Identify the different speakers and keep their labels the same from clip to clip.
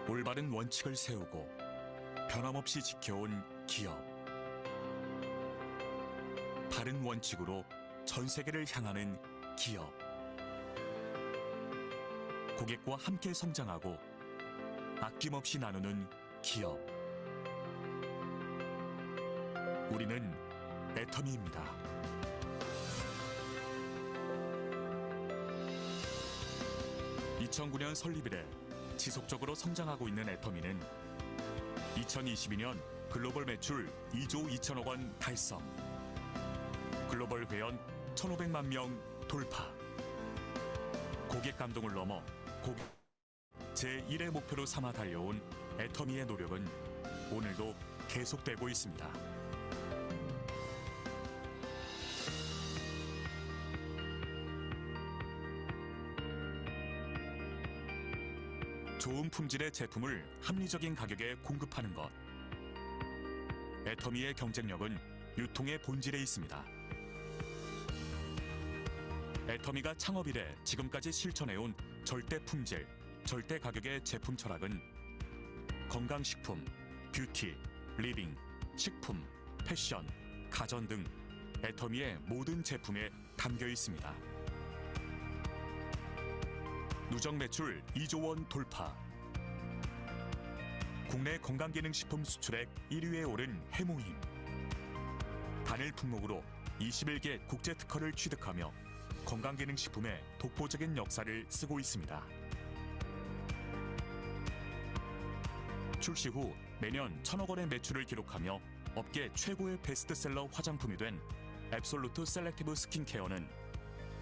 Speaker 1: 올바른 원칙을 세우고 변함없이 지켜온 기업. 바른 원칙으로 전 세계를 향하는 기업. 고객과 함께 성장하고 아낌없이 나누는 기업. 우리는 애터미입니다. 2009년 설립 이래 지속적으로 성장하고 있는 애터미는 2022년 글로벌 매출 2조 2천억 원 달성, 글로벌 회원 1,500만 명 돌파, 고객 감동을 넘어 고객 제1의 목표로 삼아 달려온 애터미의 노력은 오늘도 계속되고 있습니다. 좋은 품질의 제품을 합리적인 가격에 공급하는 것. 애터미의 경쟁력은 유통의 본질에 있습니다. 애터미가 창업 이래 지금까지 실천해온 절대 품질, 절대 가격의 제품 철학은 건강식품, 뷰티, 리빙, 식품, 패션, 가전 등 애터미의 모든 제품에 담겨 있습니다. 누적 매출 2조 원 돌파, 국내 건강기능식품 수출액 1위에 오른 해모힘, 단일 품목으로 21개 국제특허를 취득하며 건강기능식품의 독보적인 역사를 쓰고 있습니다. 출시 후 매년 1,000억 원의 매출을 기록하며 업계 최고의 베스트셀러 화장품이 된 앱솔루트 셀렉티브 스킨케어는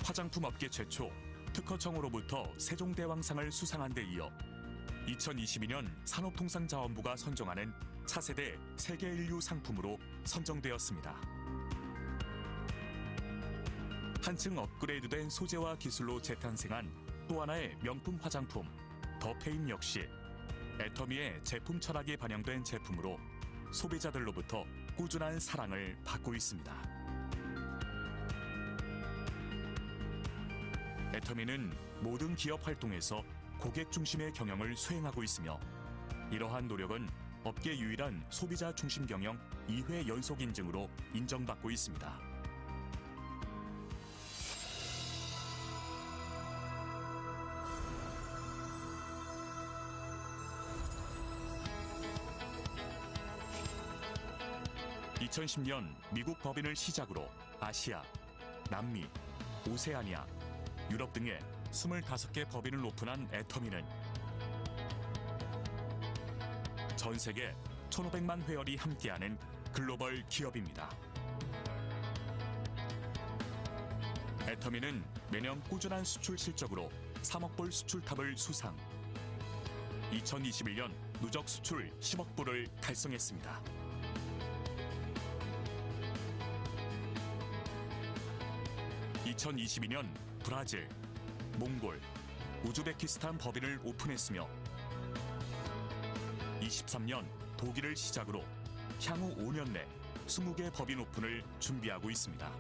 Speaker 1: 화장품 업계 최초 특허청으로부터 세종대왕상을 수상한 데 이어 2022년 산업통상자원부가 선정하는 차세대 세계인류 상품으로 선정되었습니다. 한층 업그레이드된 소재와 기술로 재탄생한 또 하나의 명품 화장품 더페임 역시 애터미의 제품 철학이 반영된 제품으로 소비자들로부터 꾸준한 사랑을 받고 있습니다. 애터미는 모든 기업 활동에서 고객 중심의 경영을 수행하고 있으며 이러한 노력은 업계 유일한 소비자 중심 경영 2회 연속 인증으로 인정받고 있습니다. (2010년) 미국 법인을 시작으로 아시아, 남미, 오세아니아, 유럽 등의 25개 법인을 오픈한 애터미는 전 세계 1,500만 회원이 함께하는 글로벌 기업입니다. 애터미는 매년 꾸준한 수출 실적으로 3억 불 수출탑을 수상, 2021년 누적 수출 10억 불을 달성했습니다. (2022년) 브라질, 몽골, 우즈베키스탄 법인을 오픈했으며 23년 독일을 시작으로 향후 5년 내 20개 법인 오픈을 준비하고 있습니다.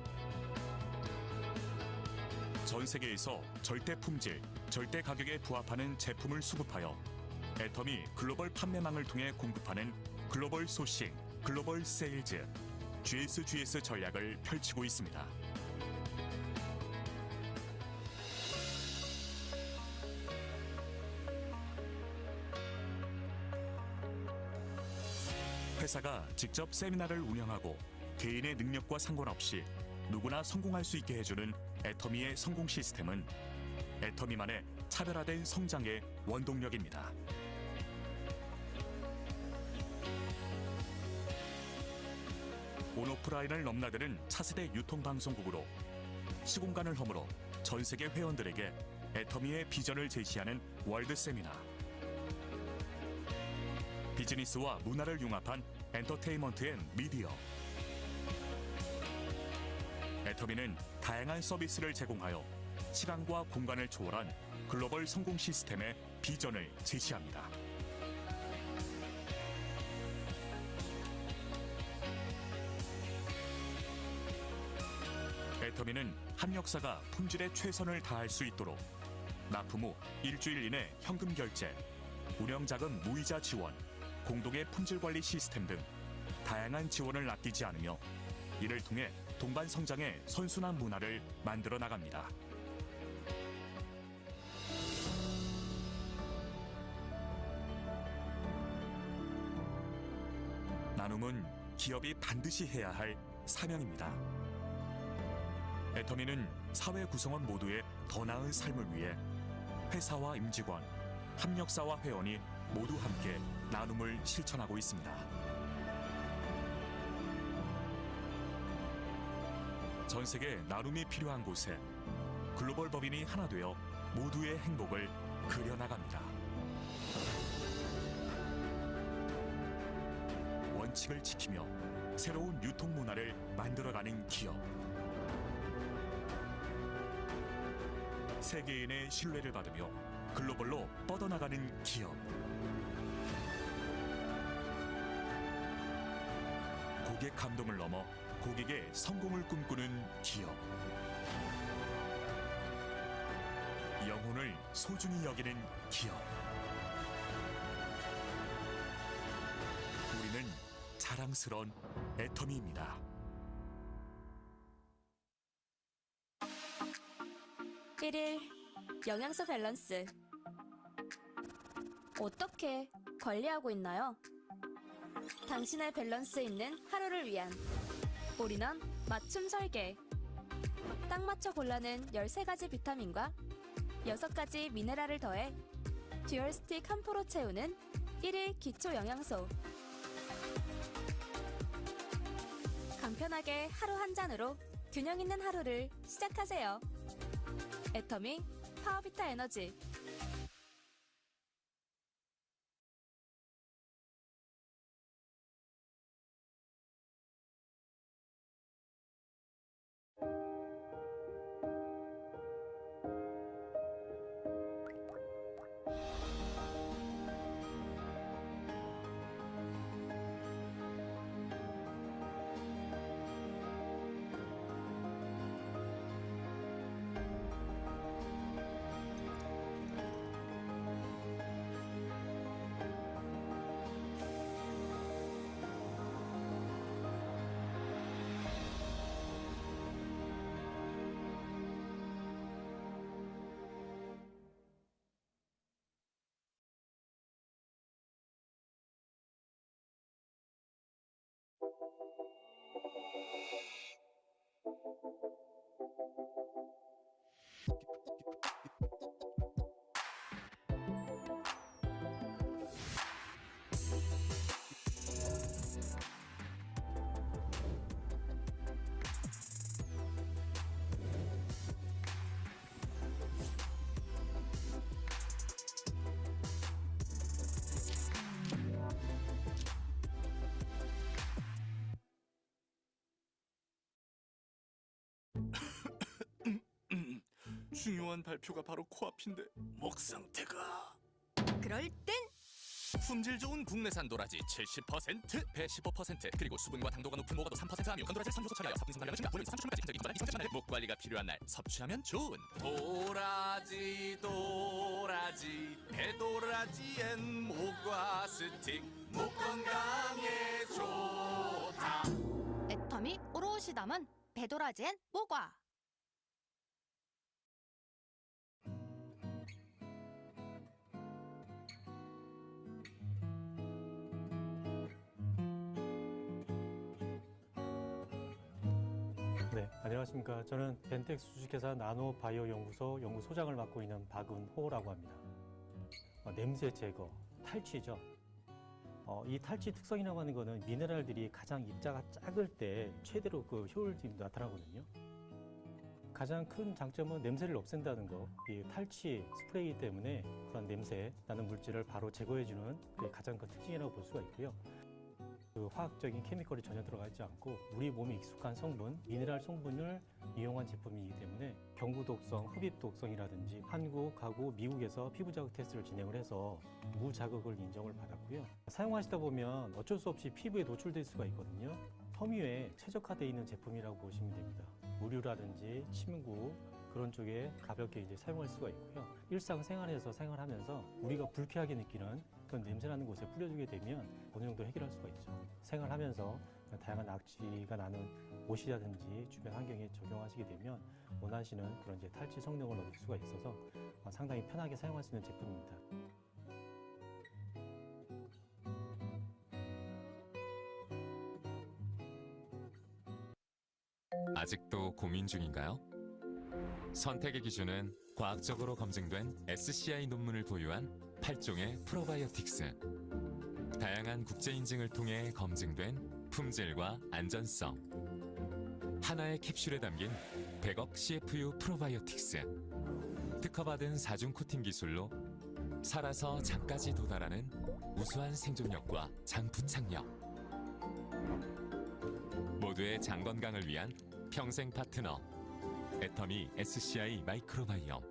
Speaker 1: 전 세계에서 절대 품질, 절대 가격에 부합하는 제품을 수급하여 애터미 글로벌 판매망을 통해 공급하는 글로벌 소싱, 글로벌 세일즈, GSGS 전략을 펼치고 있습니다. 회사가 직접 세미나를 운영하고 개인의 능력과 상관없이 누구나 성공할 수 있게 해주는 애터미의 성공 시스템은 애터미만의 차별화된 성장의 원동력입니다. 온오프라인을 넘나드는 차세대 유통방송국으로 시공간을 허물어 전 세계 회원들에게 애터미의 비전을 제시하는 월드 세미나, 비즈니스와 문화를 융합한 엔터테인먼트 앤 미디어. 애터미는 다양한 서비스를 제공하여 시간과 공간을 초월한 글로벌 성공 시스템의 비전을 제시합니다. 애터미는 합력사가 품질에 최선을 다할 수 있도록 납품 후 일주일 이내 현금 결제, 운영자금 무이자 지원, 공동의 품질 관리 시스템 등 다양한 지원을 아끼지 않으며 이를 통해 동반 성장의 선순환 문화를 만들어 나갑니다. 나눔은 기업이 반드시 해야 할 사명입니다. 애터미는 사회 구성원 모두의 더 나은 삶을 위해 회사와 임직원, 협력사와 회원이 모두 함께 나눔을 실천하고 있습니다. 전 세계 나눔이 필요한 곳에 글로벌 법인이 하나 되어 모두의 행복을 그려나갑니다. 원칙을 지키며 새로운 유통 문화를 만들어가는 기업. 세계인의 신뢰를 받으며 글로벌로 뻗어나가는 기업. 고객 감동을 넘어 고객의 성공을 꿈꾸는 기업. 영혼을 소중히 여기는 기업. 우리는 자랑스러운 애터미입니다.
Speaker 2: 일일 영양소 밸런스 어떻게 관리하고 있나요? 당신의 밸런스 있는 하루를 위한 올인원 맞춤 설계. 딱 맞춰 골라낸 13가지 비타민과 6가지 미네랄을 더해 듀얼 스틱 한 포로 채우는 1일 기초 영양소. 간편하게 하루 한 잔으로 균형 있는 하루를 시작하세요. 애터미 파워비타 에너지.
Speaker 3: 중요한 발표가 바로 코앞인데 목 상태가
Speaker 4: 그럴 땐
Speaker 3: 품질 좋은 국내산 도라지 70%, 배 15%, 그리고 수분과 당도가 높은 모가도 3% 함유 건도라지를 선조소 처리하여 섭균 성량을 증가, 오늘 3초까지 인적인 도라지 성장 날 목 관리가 필요한 날 섭취하면 좋은 도라지 배도라지엔 모과 스틱 목 건강에 좋다.
Speaker 4: 애터미 오롯이 담은 배도라지엔 모과.
Speaker 5: 네, 안녕하십니까. 저는 벤텍스 주식회사 나노바이오 연구소 연구소장을 맡고 있는 박은호라고 합니다. 냄새 제거, 탈취죠. 이 탈취 특성이라고 하는 거는 미네랄들이 가장 입자가 작을 때 최대로 그 효율이 나타나거든요. 가장 큰 장점은 냄새를 없앤다는 거. 이 탈취 스프레이 때문에 그런 냄새 나는 물질을 바로 제거해주는 게 가장 큰 특징이라고 볼 수가 있고요. 그 화학적인 케미컬이 전혀 들어가지 않고 우리 몸에 익숙한 성분, 미네랄 성분을 이용한 제품이기 때문에 경구 독성, 흡입 독성이라든지 한국하고 미국에서 피부 자극 테스트를 진행을 해서 무자극을 인정을 받았고요. 사용하시다 보면 어쩔 수 없이 피부에 노출될 수가 있거든요. 섬유에 최적화되어 있는 제품이라고 보시면 됩니다. 무류라든지 침구, 그런 쪽에 가볍게 이제 사용할 수가 있고요. 일상생활에서 생활하면서 우리가 불쾌하게 느끼는 그런 냄새나는 곳에 뿌려주게 되면 어느 정도 해결할 수가 있죠. 생활하면서 다양한 악취가 나는 옷이라든지 주변 환경에 적용하시게 되면 원하시는 그런 이제 탈취 성능을 얻을 수가 있어서 상당히 편하게 사용할 수 있는 제품입니다.
Speaker 6: 아직도 고민 중인가요? 선택의 기준은 과학적으로 검증된 SCI 논문을 보유한 8종의 프로바이오틱스. 다양한 국제 인증을 통해 검증된 품질과 안전성. 하나의 캡슐에 담긴 100억 CFU 프로바이오틱스. 특허받은 4중 코팅 기술로 살아서 장까지 도달하는 우수한 생존력과 장 부착력. 모두의 장 건강을 위한 평생 파트너 애터미 SCI 마이크로바이옴.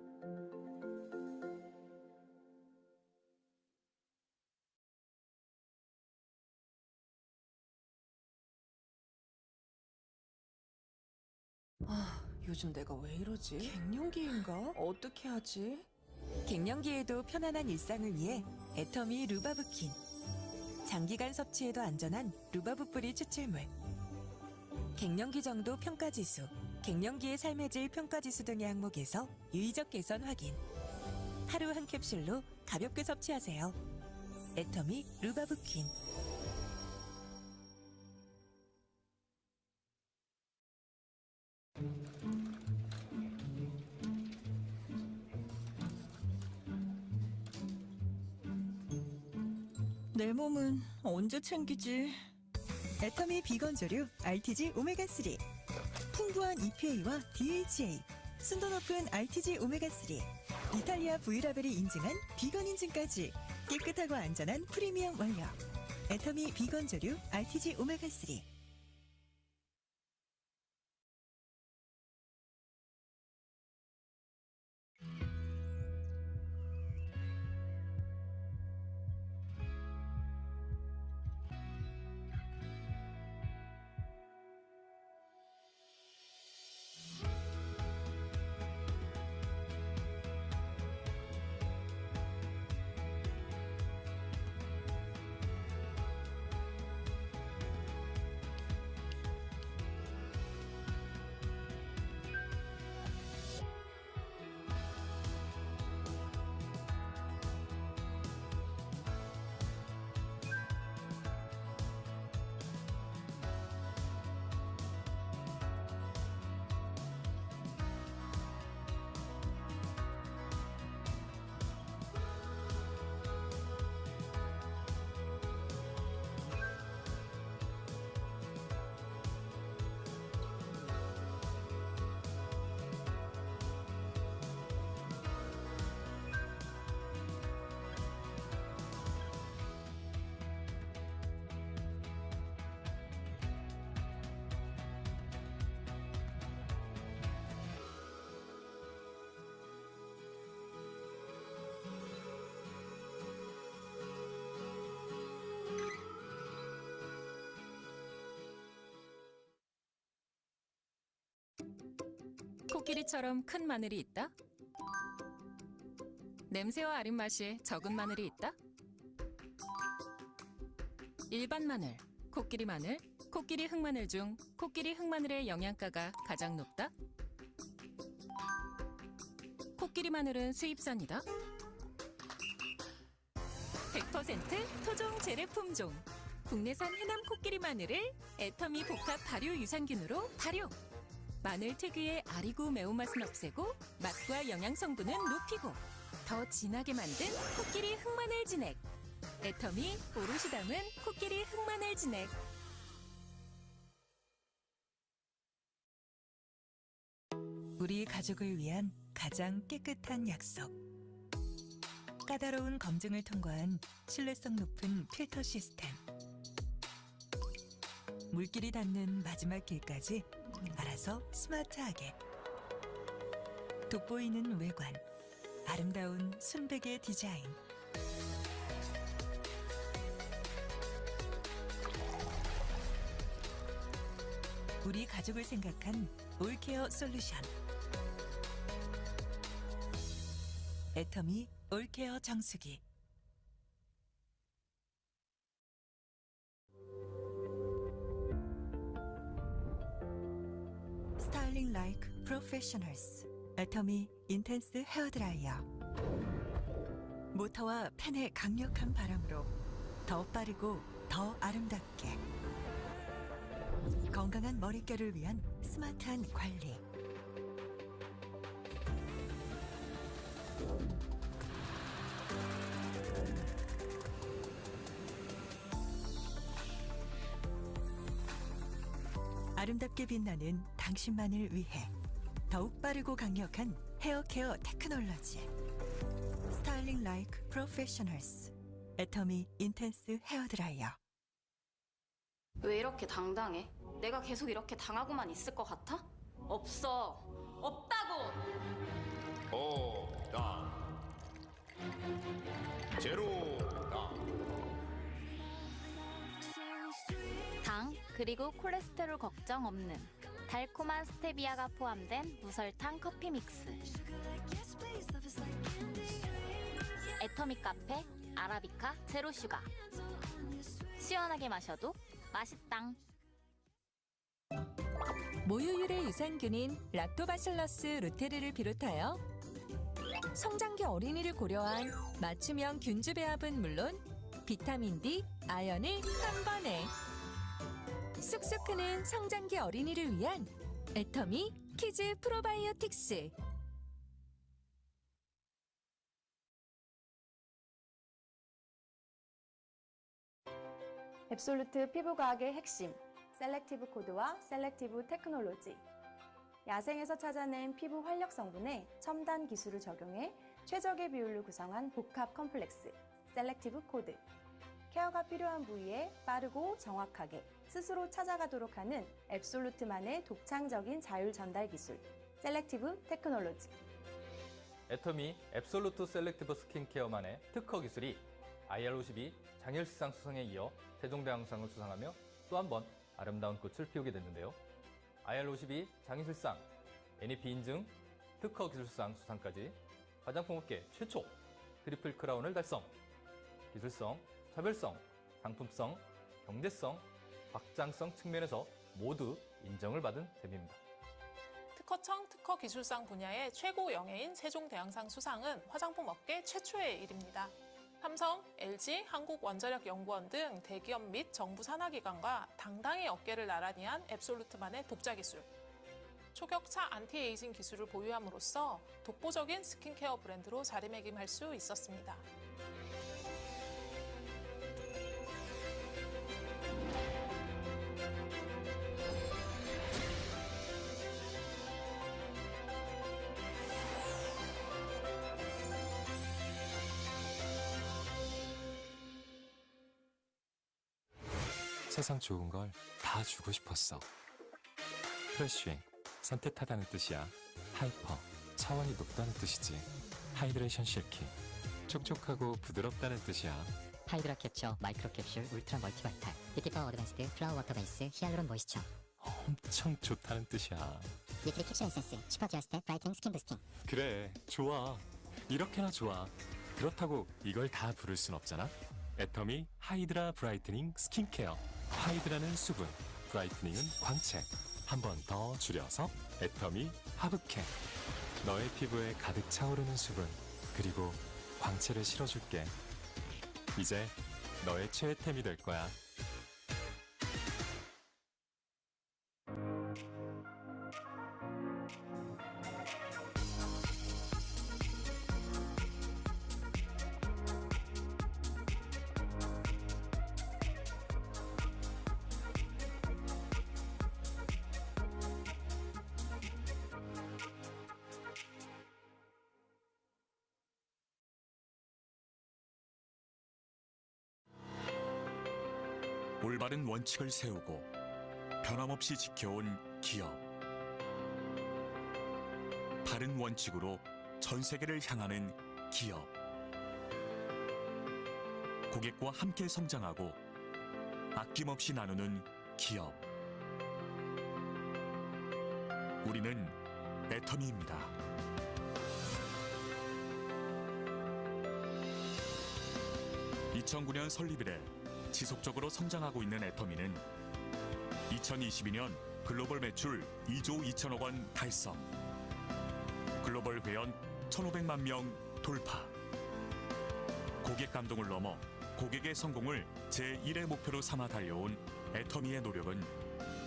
Speaker 7: 요즘 내가 왜 이러지? 갱년기인가? 어떻게 하지?
Speaker 8: 갱년기에도 편안한 일상을 위해 애터미 루바브킨. 장기간 섭취에도 안전한 루바브 뿌리 추출물. 갱년기 정도 평가지수, 갱년기의 삶의 질 평가지수 등의 항목에서 유의적 개선 확인. 하루 한 캡슐로 가볍게 섭취하세요. 애터미 루바브킨.
Speaker 9: 내 몸은 언제 챙기지?
Speaker 8: 애터미 비건 조류 RTG 오메가3. 풍부한 EPA와 DHA, 순도 높은 RTG 오메가3, 이탈리아 V라벨이 인증한 비건 인증까지 깨끗하고 안전한 프리미엄 원료. 애터미 비건 조류 RTG 오메가3.
Speaker 10: 코끼리처럼 큰 마늘이 있다? 냄새와 아린 맛이 적은 마늘이 있다? 일반 마늘, 코끼리 마늘, 코끼리 흑마늘 중 코끼리 흑마늘의 영양가가 가장 높다? 코끼리 마늘은 수입산이다? 100% 토종 재래 품종. 국내산 해남 코끼리 마늘을 애터미 복합 발효 유산균으로 발효. 마늘 특유의 아리고 매운맛은 없애고 맛과 영양 성분은 높이고 더 진하게 만든 코끼리 흑마늘 진액. 애터미 오롯이 담은 코끼리 흑마늘 진액.
Speaker 8: 우리 가족을 위한 가장 깨끗한 약속. 까다로운 검증을 통과한 신뢰성 높은 필터 시스템. 물길이 닿는 마지막 길까지 알아서 스마트하게. 돋보이는 외관, 아름다운 순백의 디자인. 우리 가족을 생각한 올케어 솔루션. 애터미 올케어 정수기. 스타일링 라이크 프로페셔널스. 애터미 인텐스 헤어드라이어. 모터와 팬의 강력한 바람으로 더 빠르고 더 아름답게. 건강한 머릿결을 위한 스마트한 관리. 아름답게 빛나는 당신만을 위해 더욱 빠르고 강력한 헤어케어 테크놀로지. 스타일링 라이크 프로페셔널스. 애터미 인텐스 헤어드라이어.
Speaker 11: 왜 이렇게 당당해? 내가 계속 이렇게 당하고만 있을 것 같아? 없어. 없다고! 당, 그리고 콜레스테롤 걱정 없는 달콤한 스테비아가 포함된 무설탕 커피 믹스. 애터미 카페 아라비카 제로 슈가. 시원하게 마셔도 맛있당.
Speaker 10: 모유율의 유산균인 락토바실러스 루테르를 비롯하여 성장기 어린이를 고려한 맞춤형 균주 배합은 물론 비타민 D, 아연을 한 번에 쑥쑥 크는 성장기 어린이를 위한 애터미 키즈 프로바이오틱스.
Speaker 2: 앱솔루트 피부과학의 핵심, 셀렉티브 코드와 셀렉티브 테크놀로지. 야생에서 찾아낸 피부 활력 성분에 첨단 기술을 적용해 최적의 비율로 구성한 복합 컴플렉스, 셀렉티브 코드. 케어가 필요한 부위에 빠르고 정확하게 스스로 찾아가도록 하는 앱솔루트만의 독창적인 자율 전달 기술, 셀렉티브 테크놀로지.
Speaker 12: 애터미 앱솔루트 셀렉티브 스킨케어만의 특허 기술이 IR52 장일시상 수상에 이어 세종대왕상을 수상하며 또 한 번 아름다운 꽃을 피우게 됐는데요. IR52 장일시상 NEP 인증 특허 기술상 수상까지 화장품 업계 최초 트리플 크라운을 달성. 기술성, 차별성, 상품성, 경제성, 확장성 측면에서 모두 인정을 받은 셈입니다.
Speaker 13: 특허청 특허 기술상 분야의 최고 영예인 세종대왕상 수상은 화장품 업계 최초의 일입니다. 삼성, LG, 한국원자력연구원 등 대기업 및 정부 산하기관과 당당히 어깨를 나란히 한 앱솔루트만의 독자 기술. 초격차 안티에이징 기술을 보유함으로써 독보적인 스킨케어 브랜드로 자리매김할 수 있었습니다.
Speaker 6: 세상 좋은 걸 다 주고 싶었어. 프레쉬, 산뜻하다는 뜻이야. 하이퍼, 차원이 높다는 뜻이지. 하이드레이션 실키, 촉촉하고 부드럽다는 뜻이야.
Speaker 14: 하이드라 캡처, 마이크로 캡슐, 울트라 멀티바이탈, 뷰티파워 어드밴스드, 플라워 워터 베이스, 히알루론 모이스처.
Speaker 6: 엄청 좋다는 뜻이야.
Speaker 14: 위클리 캡슐 에센스, 슈퍼 드라이 스텝 브라이트닝 스킨 부스팅.
Speaker 6: 그래, 좋아. 이렇게나 좋아. 그렇다고 이걸 다 부를 순 없잖아. 애터미 하이드라 브라이트닝 스킨케어. 하이드라는 수분, 브라이트닝은 광채. 한 번 더 줄여서 애터미 하브케. 너의 피부에 가득 차오르는 수분, 그리고 광채를 실어줄게. 이제 너의 최애템이 될 거야.
Speaker 1: 올바른 원칙을 세우고 변함없이 지켜온 기업. 다른 원칙으로 전 세계를 향하는 기업. 고객과 함께 성장하고 아낌없이 나누는 기업. 우리는 애터미입니다. 2009년 설립 이래 지속적으로 성장하고 있는 애터미는 2022년 글로벌 매출 2조 2천억 원 달성, 글로벌 회원 1,500만 명 돌파. 고객 감동을 넘어 고객의 성공을 제1의 목표로 삼아 달려온 애터미의 노력은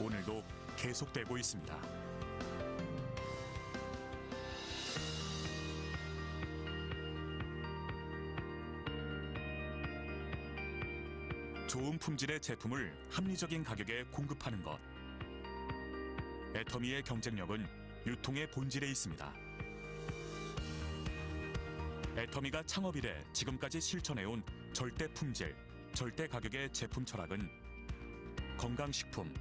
Speaker 1: 오늘도 계속되고 있습니다. 좋은 품질의 제품을 합리적인 가격에 공급하는 것. 애터미의 경쟁력은 유통의 본질에 있습니다. 애터미가 창업 이래 지금까지 실천해온 절대 품질, 절대 가격의 제품 철학은 건강식품,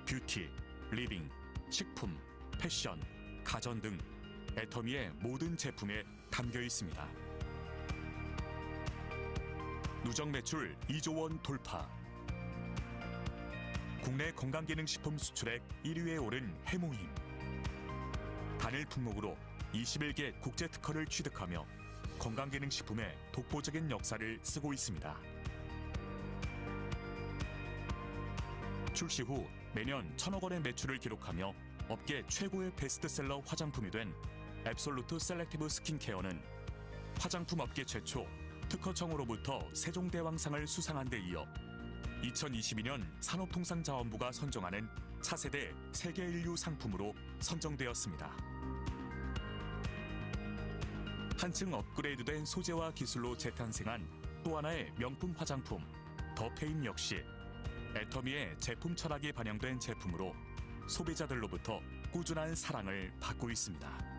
Speaker 1: 뷰티, 리빙, 식품, 패션, 가전 등 애터미의 모든 제품에 담겨 있습니다. 누적 매출 2조 원 돌파. 국내 건강기능식품 수출액 1위에 오른 해모임. 단일 품목으로 21개 국제 특허를 취득하며 건강기능식품의 독보적인 역사를 쓰고 있습니다. 출시 후 매년 1,000억 원의 매출을 기록하며 업계 최고의 베스트셀러 화장품이 된 앱솔루트 셀렉티브 스킨케어는 화장품 업계 최초 특허청으로부터 세종대왕상을 수상한 데 이어 2022년 산업통상자원부가 선정하는 차세대 세계인류 상품으로 선정되었습니다. 한층 업그레이드된 소재와 기술로 재탄생한 또 하나의 명품 화장품 더페인 역시 애터미의 제품 철학이 반영된 제품으로 소비자들로부터 꾸준한 사랑을 받고 있습니다.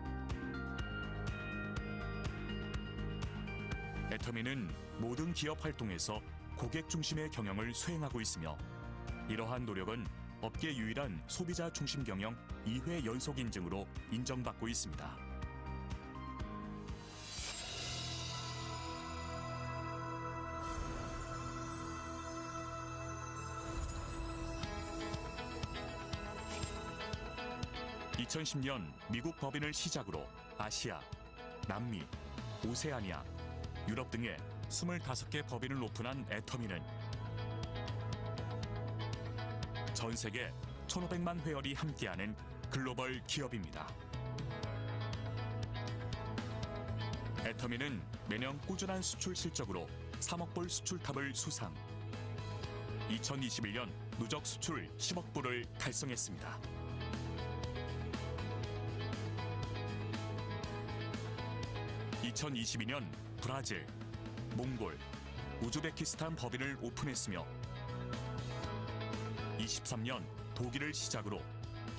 Speaker 1: 애터미는 모든 기업 활동에서 고객 중심의 경영을 수행하고 있으며 이러한 노력은 업계 유일한 소비자 중심 경영 2회 연속 인증으로 인정받고 있습니다. (2010년) 미국 법인을 시작으로 아시아, 남미, 오세아니아, 유럽 등의 25개 법인을 오픈한 애터미는 전 세계 1,500만 회원이 함께하는 글로벌 기업입니다. 애터미는 매년 꾸준한 수출 실적으로 3억 불 수출탑을 수상, 2021년 누적 수출 10억 불을 달성했습니다. (2022년) 브라질, 몽골, 우즈베키스탄 법인을 오픈했으며 23년 독일을 시작으로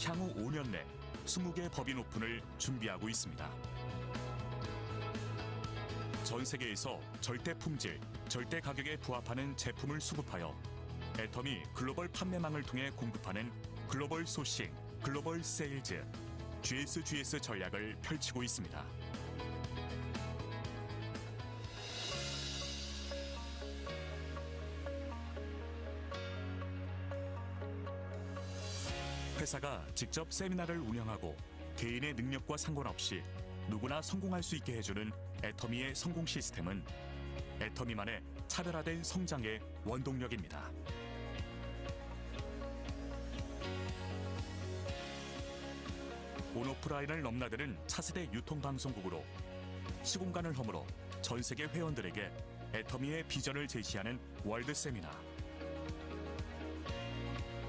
Speaker 1: 향후 5년 내 20개 법인 오픈을 준비하고 있습니다. 전 세계에서 절대 품질, 절대 가격에 부합하는 제품을 수급하여 애터미 글로벌 판매망을 통해 공급하는 글로벌 소싱, 글로벌 세일즈, GSGS 전략을 펼치고 있습니다. 회사가 직접 세미나를 운영하고 개인의 능력과 상관없이 누구나 성공할 수 있게 해주는 애터미의 성공 시스템은 애터미만의 차별화된 성장의 원동력입니다. 온오프라인을 넘나드는 차세대 유통방송국으로 시공간을 허물어 전 세계 회원들에게 애터미의 비전을 제시하는 월드 세미나,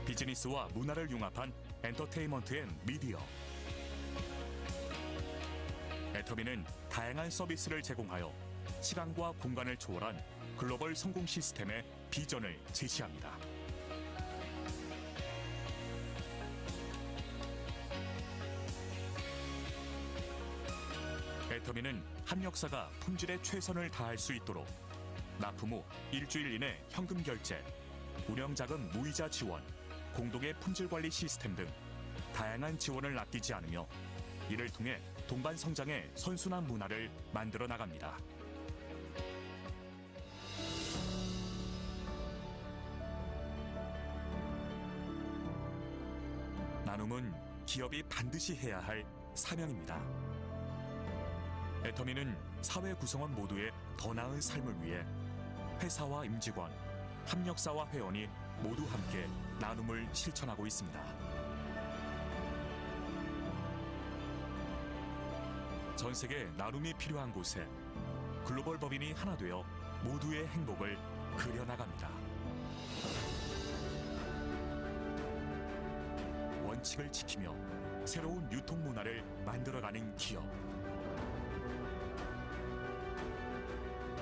Speaker 1: 비즈니스와 문화를 융합한 엔터테인먼트 앤 미디어. 애터미는 다양한 서비스를 제공하여 시간과 공간을 초월한 글로벌 성공 시스템의 비전을 제시합니다. 애터미는 한 역사가 품질의 최선을 다할 수 있도록 납품 후 일주일 이내 현금 결제, 운영자금 무이자 지원, 공동의 품질 관리 시스템 등 다양한 지원을 아끼지 않으며 이를 통해 동반 성장의 선순환 문화를 만들어 나갑니다. 나눔은 기업이 반드시 해야 할 사명입니다. 애터미는 사회 구성원 모두의 더 나은 삶을 위해 회사와 임직원, 협력사와 회원이 모두 함께 나눔을 실천하고 있습니다. 전 세계 나눔이 필요한 곳에 글로벌 법인이 하나 되어 모두의 행복을 그려나갑니다. 원칙을 지키며 새로운 유통 문화를 만들어가는 기업.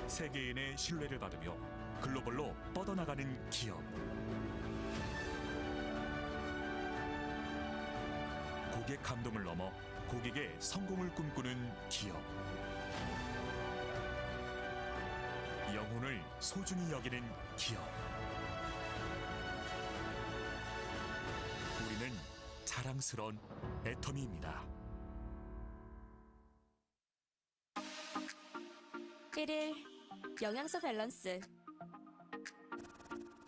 Speaker 1: 세계인의 신뢰를 받으며 글로벌로 뻗어나가는 기업. 고객 감동을 넘어 고객의 성공을 꿈꾸는 기업. 영혼을 소중히 여기는 기업. 우리는 자랑스러운 애터미입니다.
Speaker 2: 1일 영양소 밸런스.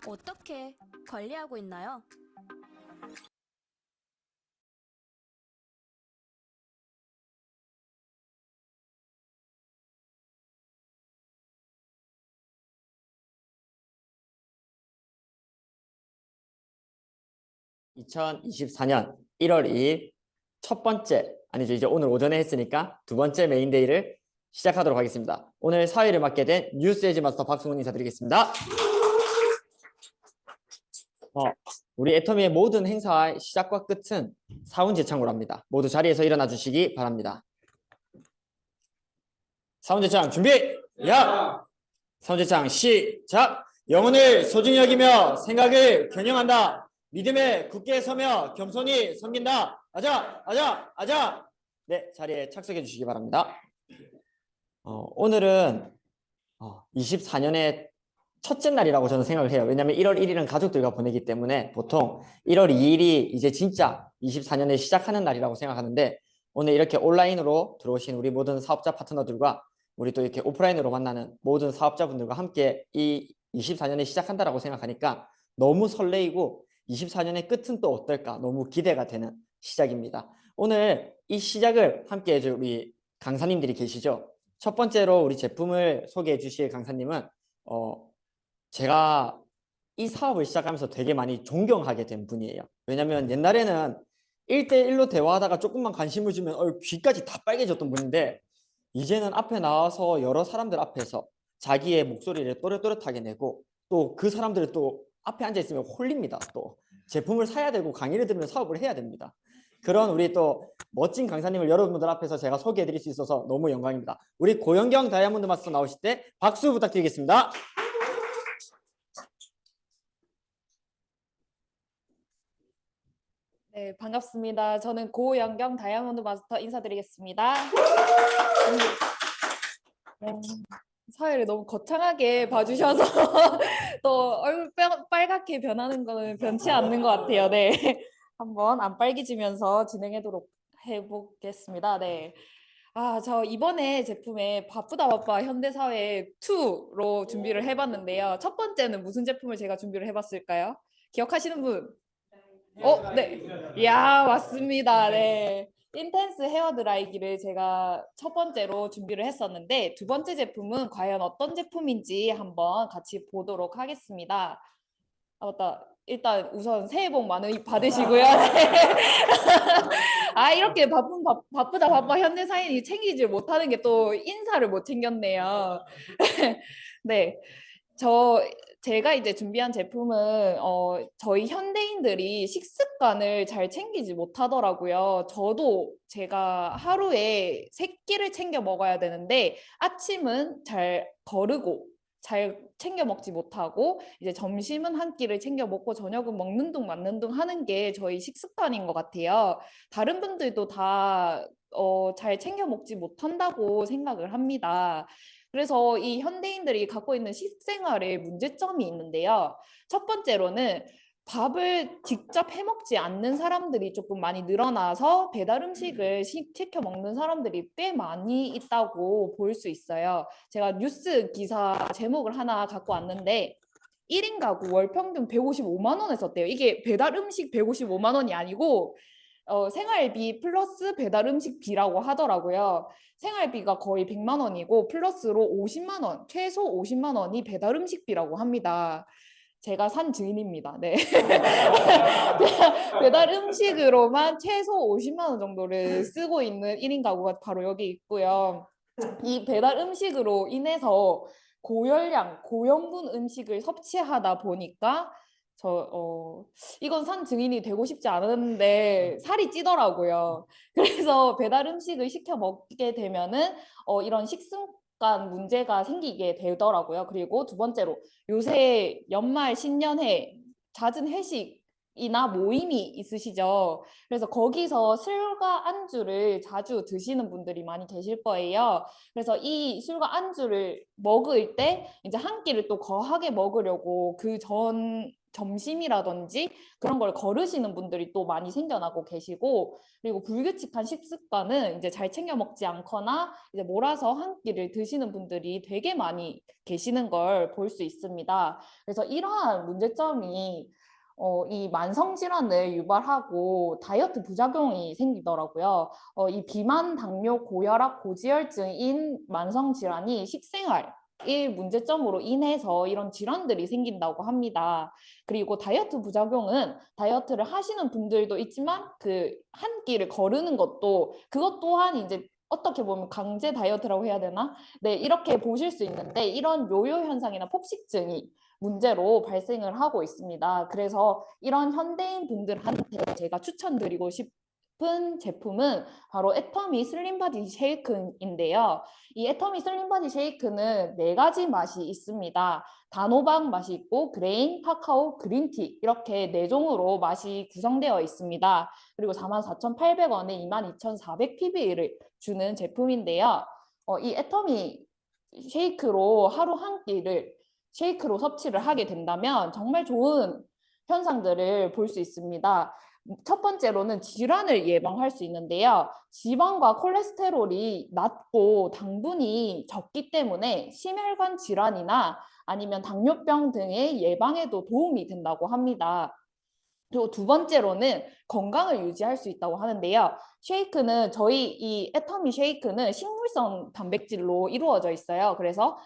Speaker 2: 어떻게 관리하고 있나요?
Speaker 15: (2024년 1월 2일) 첫 번째, 아니죠, 이제 오늘 오전에 했으니까 두 번째 메인데이를 시작하도록 하겠습니다. 오늘 사회를 맡게 된 뉴스 에이지 마스터 박승훈 인사드리겠습니다. 우리 애터미의 모든 행사의 시작과 끝은 사운제창으로 합니다. 모두 자리에서 일어나 주시기 바랍니다. 사운제창 준비! 야! 사운제창 시작! 영혼을 소중히 여기며 생각을 겨냥한다. 믿음에 굳게 서며 겸손히 섬긴다. 아자! 아자! 아자! 네, 자리에 착석해 주시기 바랍니다. 오늘은 24년의 첫째 날이라고 저는 생각을 해요. 왜냐하면 1월 1일은 가족들과 보내기 때문에 보통 1월 2일이 이제 진짜 24년을 시작하는 날이라고 생각하는데, 오늘 이렇게 온라인으로 들어오신 우리 모든 사업자 파트너들과 우리 또 이렇게 오프라인으로 만나는 모든 사업자분들과 함께 이 24년을 시작한다라고 생각하니까 너무 설레이고 24년의 끝은 또 어떨까 너무 기대가 되는 시작입니다. 오늘 이 시작을 함께 해줄 우리 강사님들이 계시죠. 첫 번째로 우리 제품을 소개해 주실 강사님은 제가 이 사업을 시작하면서 되게 많이 존경하게 된 분이에요. 왜냐면 옛날에는 1대1로 대화하다가 조금만 관심을 주면 귀까지 다 빨개졌던 분인데, 이제는 앞에 나와서 여러 사람들 앞에서 자기의 목소리를 또렷또렷하게 내고 또 그 사람들을 또 앞에 앉아 있으면 홀립니다. 또 제품을 사야 되고 강의를 들으면 사업을 해야 됩니다. 그런 우리 또 멋진 강사님을 여러분들 앞에서 제가 소개해 드릴 수 있어서 너무 영광입니다. 우리 고영경 다이아몬드 마스터 나오실 때 박수 부탁드리겠습니다.
Speaker 16: 네, 반갑습니다. 저는 고영경 다이아몬드 마스터 인사드리겠습니다. 사회를 너무 거창하게 봐주셔서 또 얼굴 빨갛게 변하는 거는 변치 않는 것 같아요. 네, 한번 안 빨개지면서 해보겠습니다. 네. 저 이번에 제품에 바쁘다 바빠 현대사회 2로 준비를 해봤는데요. 첫 번째는 무슨 제품을 제가 준비를 해봤을까요? 기억하시는 분? 네. 이야, 맞습니다. 네. 인텐스 헤어 드라이기를 제가 첫 번째로 준비를 했었는데, 두 번째 제품은 과연 어떤 제품인지 한번 같이 보도록 하겠습니다. 맞다. 일단 우선 새해 복 많이 받으시고요. 네. 이렇게 바쁘다 바빠 현대사인이 챙기질 못하는 게 또 인사를 못 챙겼네요. 네. 제가 이제 준비한 제품은 저희 현대인들이 식습관을 잘 챙기지 못하더라고요. 저도 제가 하루에 3끼를 챙겨 먹어야 되는데 아침은 잘 거르고 잘 챙겨 먹지 못하고 이제 점심은 한 끼를 챙겨 먹고 저녁은 먹는 둥 맞는 둥 하는 게 저희 식습관인 것 같아요. 다른 분들도 다 잘 챙겨 먹지 못한다고 생각을 합니다. 그래서 이 현대인들이 갖고 있는 식생활에 문제점이 있는데요. 첫 번째로는 밥을 직접 해먹지 않는 사람들이 조금 많이 늘어나서 배달 음식을 시켜 먹는 사람들이 꽤 많이 있다고 볼 수 있어요. 제가 뉴스 기사 제목을 하나 갖고 왔는데 1인 가구 월 평균 155만 원을 썼대요. 이게 배달 음식 155만 원이 아니고 생활비 플러스 배달 음식비라고 하더라고요. 생활비가 거의 100만 원이고 플러스로 50만 원, 최소 50만 원이 배달 음식비라고 합니다. 제가 산 증인입니다. 네. 배달 음식으로만 최소 50만 원 정도를 쓰고 있는 1인 가구가 바로 여기 있고요. 이 배달 음식으로 인해서 고열량, 고염분 음식을 섭취하다 보니까 이건 산 증인이 되고 싶지 않은데 살이 찌더라고요. 그래서 배달 음식을 시켜 먹게 되면은 이런 식습관 문제가 생기게 되더라고요. 그리고 두 번째로 요새 연말 신년회 잦은 회식이나 모임이 있으시죠. 그래서 거기서 술과 안주를 자주 드시는 분들이 많이 계실 거예요. 그래서 이 술과 안주를 먹을 때 이제 한 끼를 또 거하게 먹으려고 그 점심이라든지 그런 걸 거르시는 분들이 또 많이 생겨나고 계시고, 그리고 불규칙한 식습관은 이제 잘 챙겨 먹지 않거나 이제 몰아서 한 끼를 드시는 분들이 되게 많이 계시는 걸 볼 수 있습니다. 그래서 이러한 문제점이 이 만성질환을 유발하고 다이어트 부작용이 생기더라고요. 이 비만, 당뇨, 고혈압, 고지혈증인 만성질환이 식생활 의 문제점으로 인해서 이런 질환들이 생긴다고 합니다. 그리고 다이어트 부작용은 다이어트를 하시는 분들도 있지만 그 한 끼를 거르는 것도 그것 또한 이제 어떻게 보면 강제 다이어트라고 해야 되나? 네, 이렇게 보실 수 있는데 이런 요요 현상이나 폭식증이 문제로 발생을 하고 있습니다. 그래서 이런 현대인 분들한테 제가 추천드리고 싶은 제품은 바로 애터미 슬림바디 쉐이크인데요. 이 애터미 슬림바디 쉐이크는 4가지 맛이 있습니다. 단호박 맛이 있고 그레인, 카카오, 그린티 이렇게 4종으로 맛이 구성되어 있습니다. 그리고 44,800원에 22,400pb를 주는 제품인데요. 이 애터미 쉐이크로 하루 한 끼를 쉐이크로 섭취를 하게 된다면 정말 좋은 현상들을 볼 수 있습니다. 첫 번째로는 질환을 예방할 수 있는데요. 지방과 콜레스테롤이 낮고 당분이 적기 때문에 심혈관 질환이나 아니면 당뇨병 등의 예방에도 도움이 된다고 합니다. 그리고 두 번째로는 건강을 유지할 수 있다고 하는데요. 쉐이크는 저희 이 애터미 쉐이크는 식물성 단백질로 이루어져 있어요. 그래서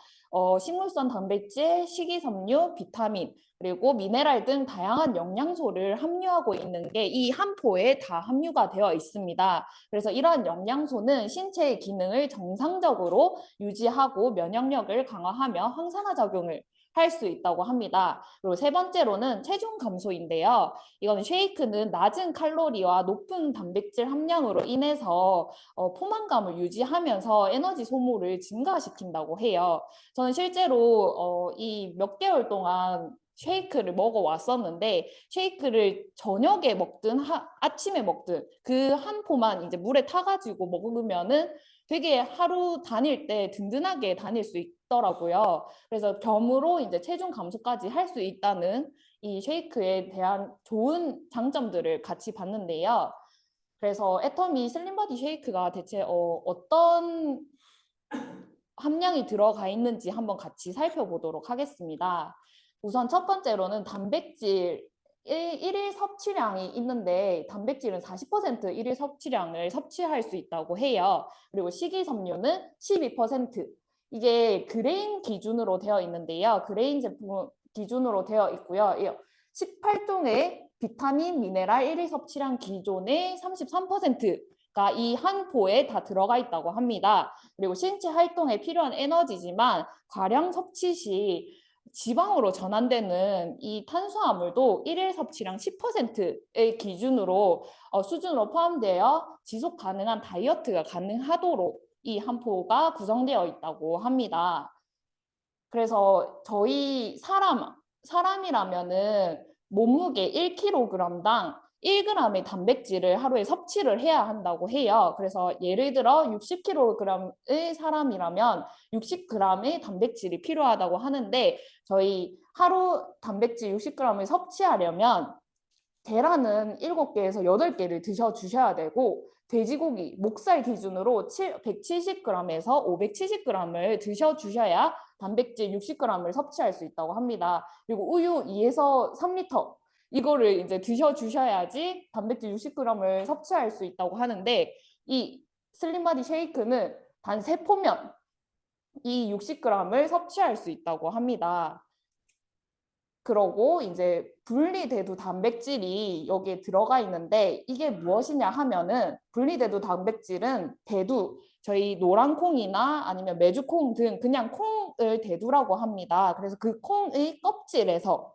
Speaker 16: 식물성 단백질, 식이섬유, 비타민, 그리고 미네랄 등 다양한 영양소를 함유하고 있는 게 이 한 포에 다 함유가 되어 있습니다. 그래서 이러한 영양소는 신체의 기능을 정상적으로 유지하고 면역력을 강화하며 항산화 작용을 할 수 있다고 합니다. 그리고 세 번째로는 체중 감소인데요. 이거는 쉐이크는 낮은 칼로리와 높은 단백질 함량으로 인해서 포만감을 유지하면서 에너지 소모를 증가시킨다고 해요. 저는 실제로 이 몇 개월 동안 쉐이크를 먹어왔었는데 쉐이크를 저녁에 먹든 아침에 먹든 그 한 포만 이제 물에 타가지고 먹으면은 되게 하루 다닐 때 든든하게 다닐 수 있더라고요. 그래서 겸으로 이제 체중 감소까지 할 수 있다는 이 쉐이크에 대한 좋은 장점들을 같이 봤는데요. 그래서 애터미 슬림바디 쉐이크가 대체 어떤 함량이 들어가 있는지 한번 같이 살펴보도록 하겠습니다. 우선 첫 번째로는 단백질 일일 섭취량이 있는데 단백질은 40% 일일 섭취량을 섭취할 수 있다고 해요. 그리고 식이섬유는 12%. 이게 그레인 기준으로 되어 있는데요. 그레인 제품 기준으로 되어 있고요. 18종의 비타민, 미네랄 일일 섭취량 기존의 33%가 이 한 포에 다 들어가 있다고 합니다. 그리고 신체 활동에 필요한 에너지지만 과량 섭취 시 지방으로 전환되는 이 탄수화물도 일일 섭취량 10%의 기준으로 수준으로 포함되어 지속 가능한 다이어트가 가능하도록 이 한 포가 구성되어 있다고 합니다. 그래서 저희 사람이라면은 몸무게 1kg당 1g의 단백질을 하루에 섭취를 해야 한다고 해요. 그래서 예를 들어 60kg의 사람이라면 60g의 단백질이 필요하다고 하는데 저희 하루 단백질 60g을 섭취하려면 계란은 7개에서 8개를 드셔주셔야 되고 돼지고기, 목살 기준으로 170g에서 570g을 드셔주셔야 단백질 60g을 섭취할 수 있다고 합니다. 그리고 우유 2에서 3리터 이거를 이제 드셔주셔야지 단백질 60g을 섭취할 수 있다고 하는데 이 슬림바디 쉐이크는 단 3포면 이 60g을 섭취할 수 있다고 합니다. 그러고 이제 분리대두 단백질이 여기에 들어가 있는데 이게 무엇이냐 하면은 분리대두 단백질은 대두, 저희 노란 콩이나 아니면 메주콩 등 그냥 콩을 대두라고 합니다. 그래서 그 콩의 껍질에서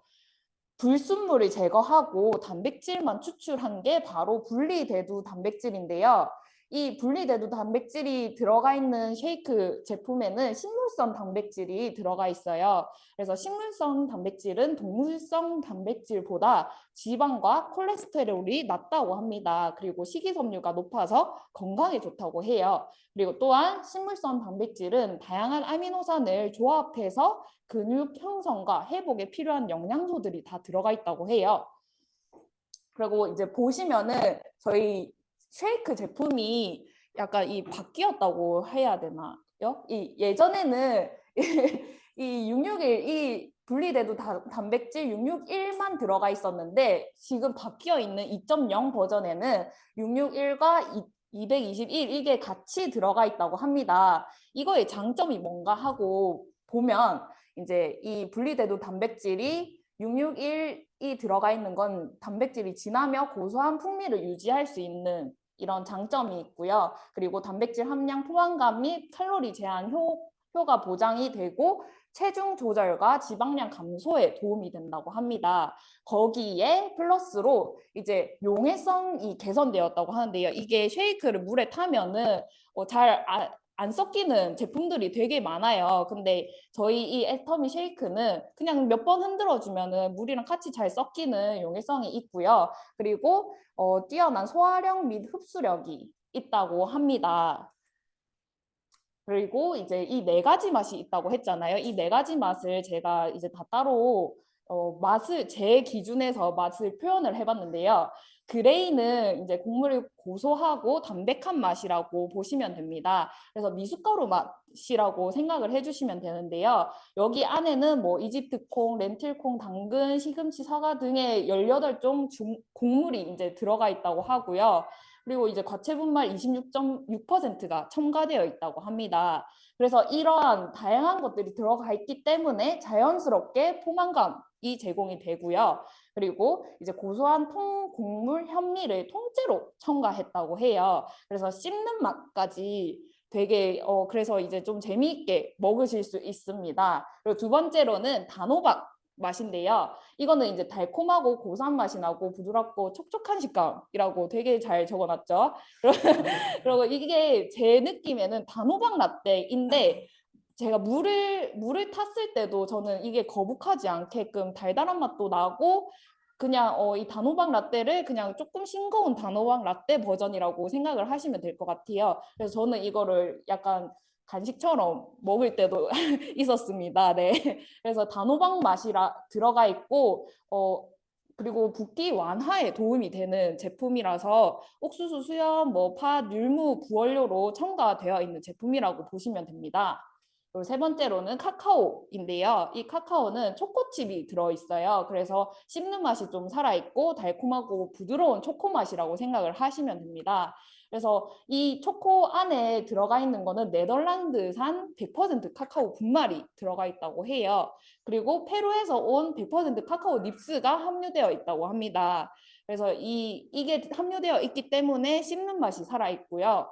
Speaker 16: 불순물을 제거하고 단백질만 추출한 게 바로 분리대두 단백질인데요. 이 분리대두 단백질이 들어가 있는 쉐이크 제품에는 식물성 단백질이 들어가 있어요. 그래서 식물성 단백질은 동물성 단백질보다 지방과 콜레스테롤이 낮다고 합니다. 그리고 식이섬유가 높아서 건강에 좋다고 해요. 그리고 또한 식물성 단백질은 다양한 아미노산을 조합해서 근육 형성과 회복에 필요한 영양소들이 다 들어가 있다고 해요. 그리고 이제 보시면은 저희 쉐이크 제품이 약간 이 바뀌었다고 해야 되나요? 이 예전에는 이 661, 이 분리대두 단백질 661만 들어가 있었는데 지금 바뀌어 있는 2.0 버전에는 661과 221 이게 같이 들어가 있다고 합니다. 이거의 장점이 뭔가 하고 보면 이제 이 분리대두 단백질이 661이 들어가 있는 건 단백질이 진하며 고소한 풍미를 유지할 수 있는 이런 장점이 있고요. 그리고 단백질 함량 포만감 및 칼로리 제한 효과 보장이 되고 체중 조절과 지방량 감소에 도움이 된다고 합니다. 거기에 플러스로 이제 용해성이 개선되었다고 하는데요. 이게 쉐이크를 물에 타면은 잘 안 섞이는 제품들이 되게 많아요. 근데 저희 이 애터미 쉐이크는 그냥 몇 번 흔들어주면은 물이랑 같이 잘 섞이는 용해성이 있고요. 그리고 뛰어난 소화력 및 흡수력이 있다고 합니다. 그리고 이제 이 4가지 맛이 있다고 했잖아요. 이 4가지 맛을 제가 이제 다 따로 맛을 제 기준에서 맛을 표현을 해봤는데요. 그레이는 이제 곡물이 고소하고 담백한 맛이라고 보시면 됩니다. 그래서 미숫가루 맛이라고 생각을 해주시면 되는데요. 여기 안에는 뭐 이집트콩, 렌틸콩, 당근, 시금치, 사과 등의 18종 곡물이 이제 들어가 있다고 하고요. 그리고 이제 과체 분말 26.6%가 첨가되어 있다고 합니다. 그래서 이러한 다양한 것들이 들어가 있기 때문에 자연스럽게 포만감이 제공이 되고요. 그리고 이제 고소한 통곡물 현미를 통째로 첨가했다고 해요. 그래서 씹는 맛까지 되게 그래서 이제 좀 재미있게 먹으실 수 있습니다. 그리고 두 번째로는 단호박 맛인데요. 이거는 이제 달콤하고 고소한 맛이 나고 부드럽고 촉촉한 식감이라고 되게 잘 적어놨죠. 그리고 이게 제 느낌에는 단호박 라떼인데 제가 물을 탔을 때도 저는 이게 거북하지 않게끔 달달한 맛도 나고 그냥 이 단호박 라떼를 그냥 조금 싱거운 단호박 라떼 버전이라고 생각을 하시면 될 것 같아요. 그래서 저는 이거를 약간 간식처럼 먹을 때도 있었습니다. 네. 그래서 단호박 맛이 들어가 있고 그리고 붓기 완화에 도움이 되는 제품이라서 옥수수, 수염, 팥, 율무, 부원료로 첨가되어 있는 제품이라고 보시면 됩니다. 그리고 세 번째로는 카카오인데요. 이 카카오는 초코칩이 들어있어요. 그래서 씹는 맛이 좀 살아있고 달콤하고 부드러운 초코 맛이라고 생각을 하시면 됩니다. 그래서 이 초코 안에 들어가 있는 거는 네덜란드산 100% 카카오 분말이 들어가 있다고 해요. 그리고 페루에서 온 100% 카카오 닙스가 함유되어 있다고 합니다. 그래서 이게 함유되어 있기 때문에 씹는 맛이 살아있고요.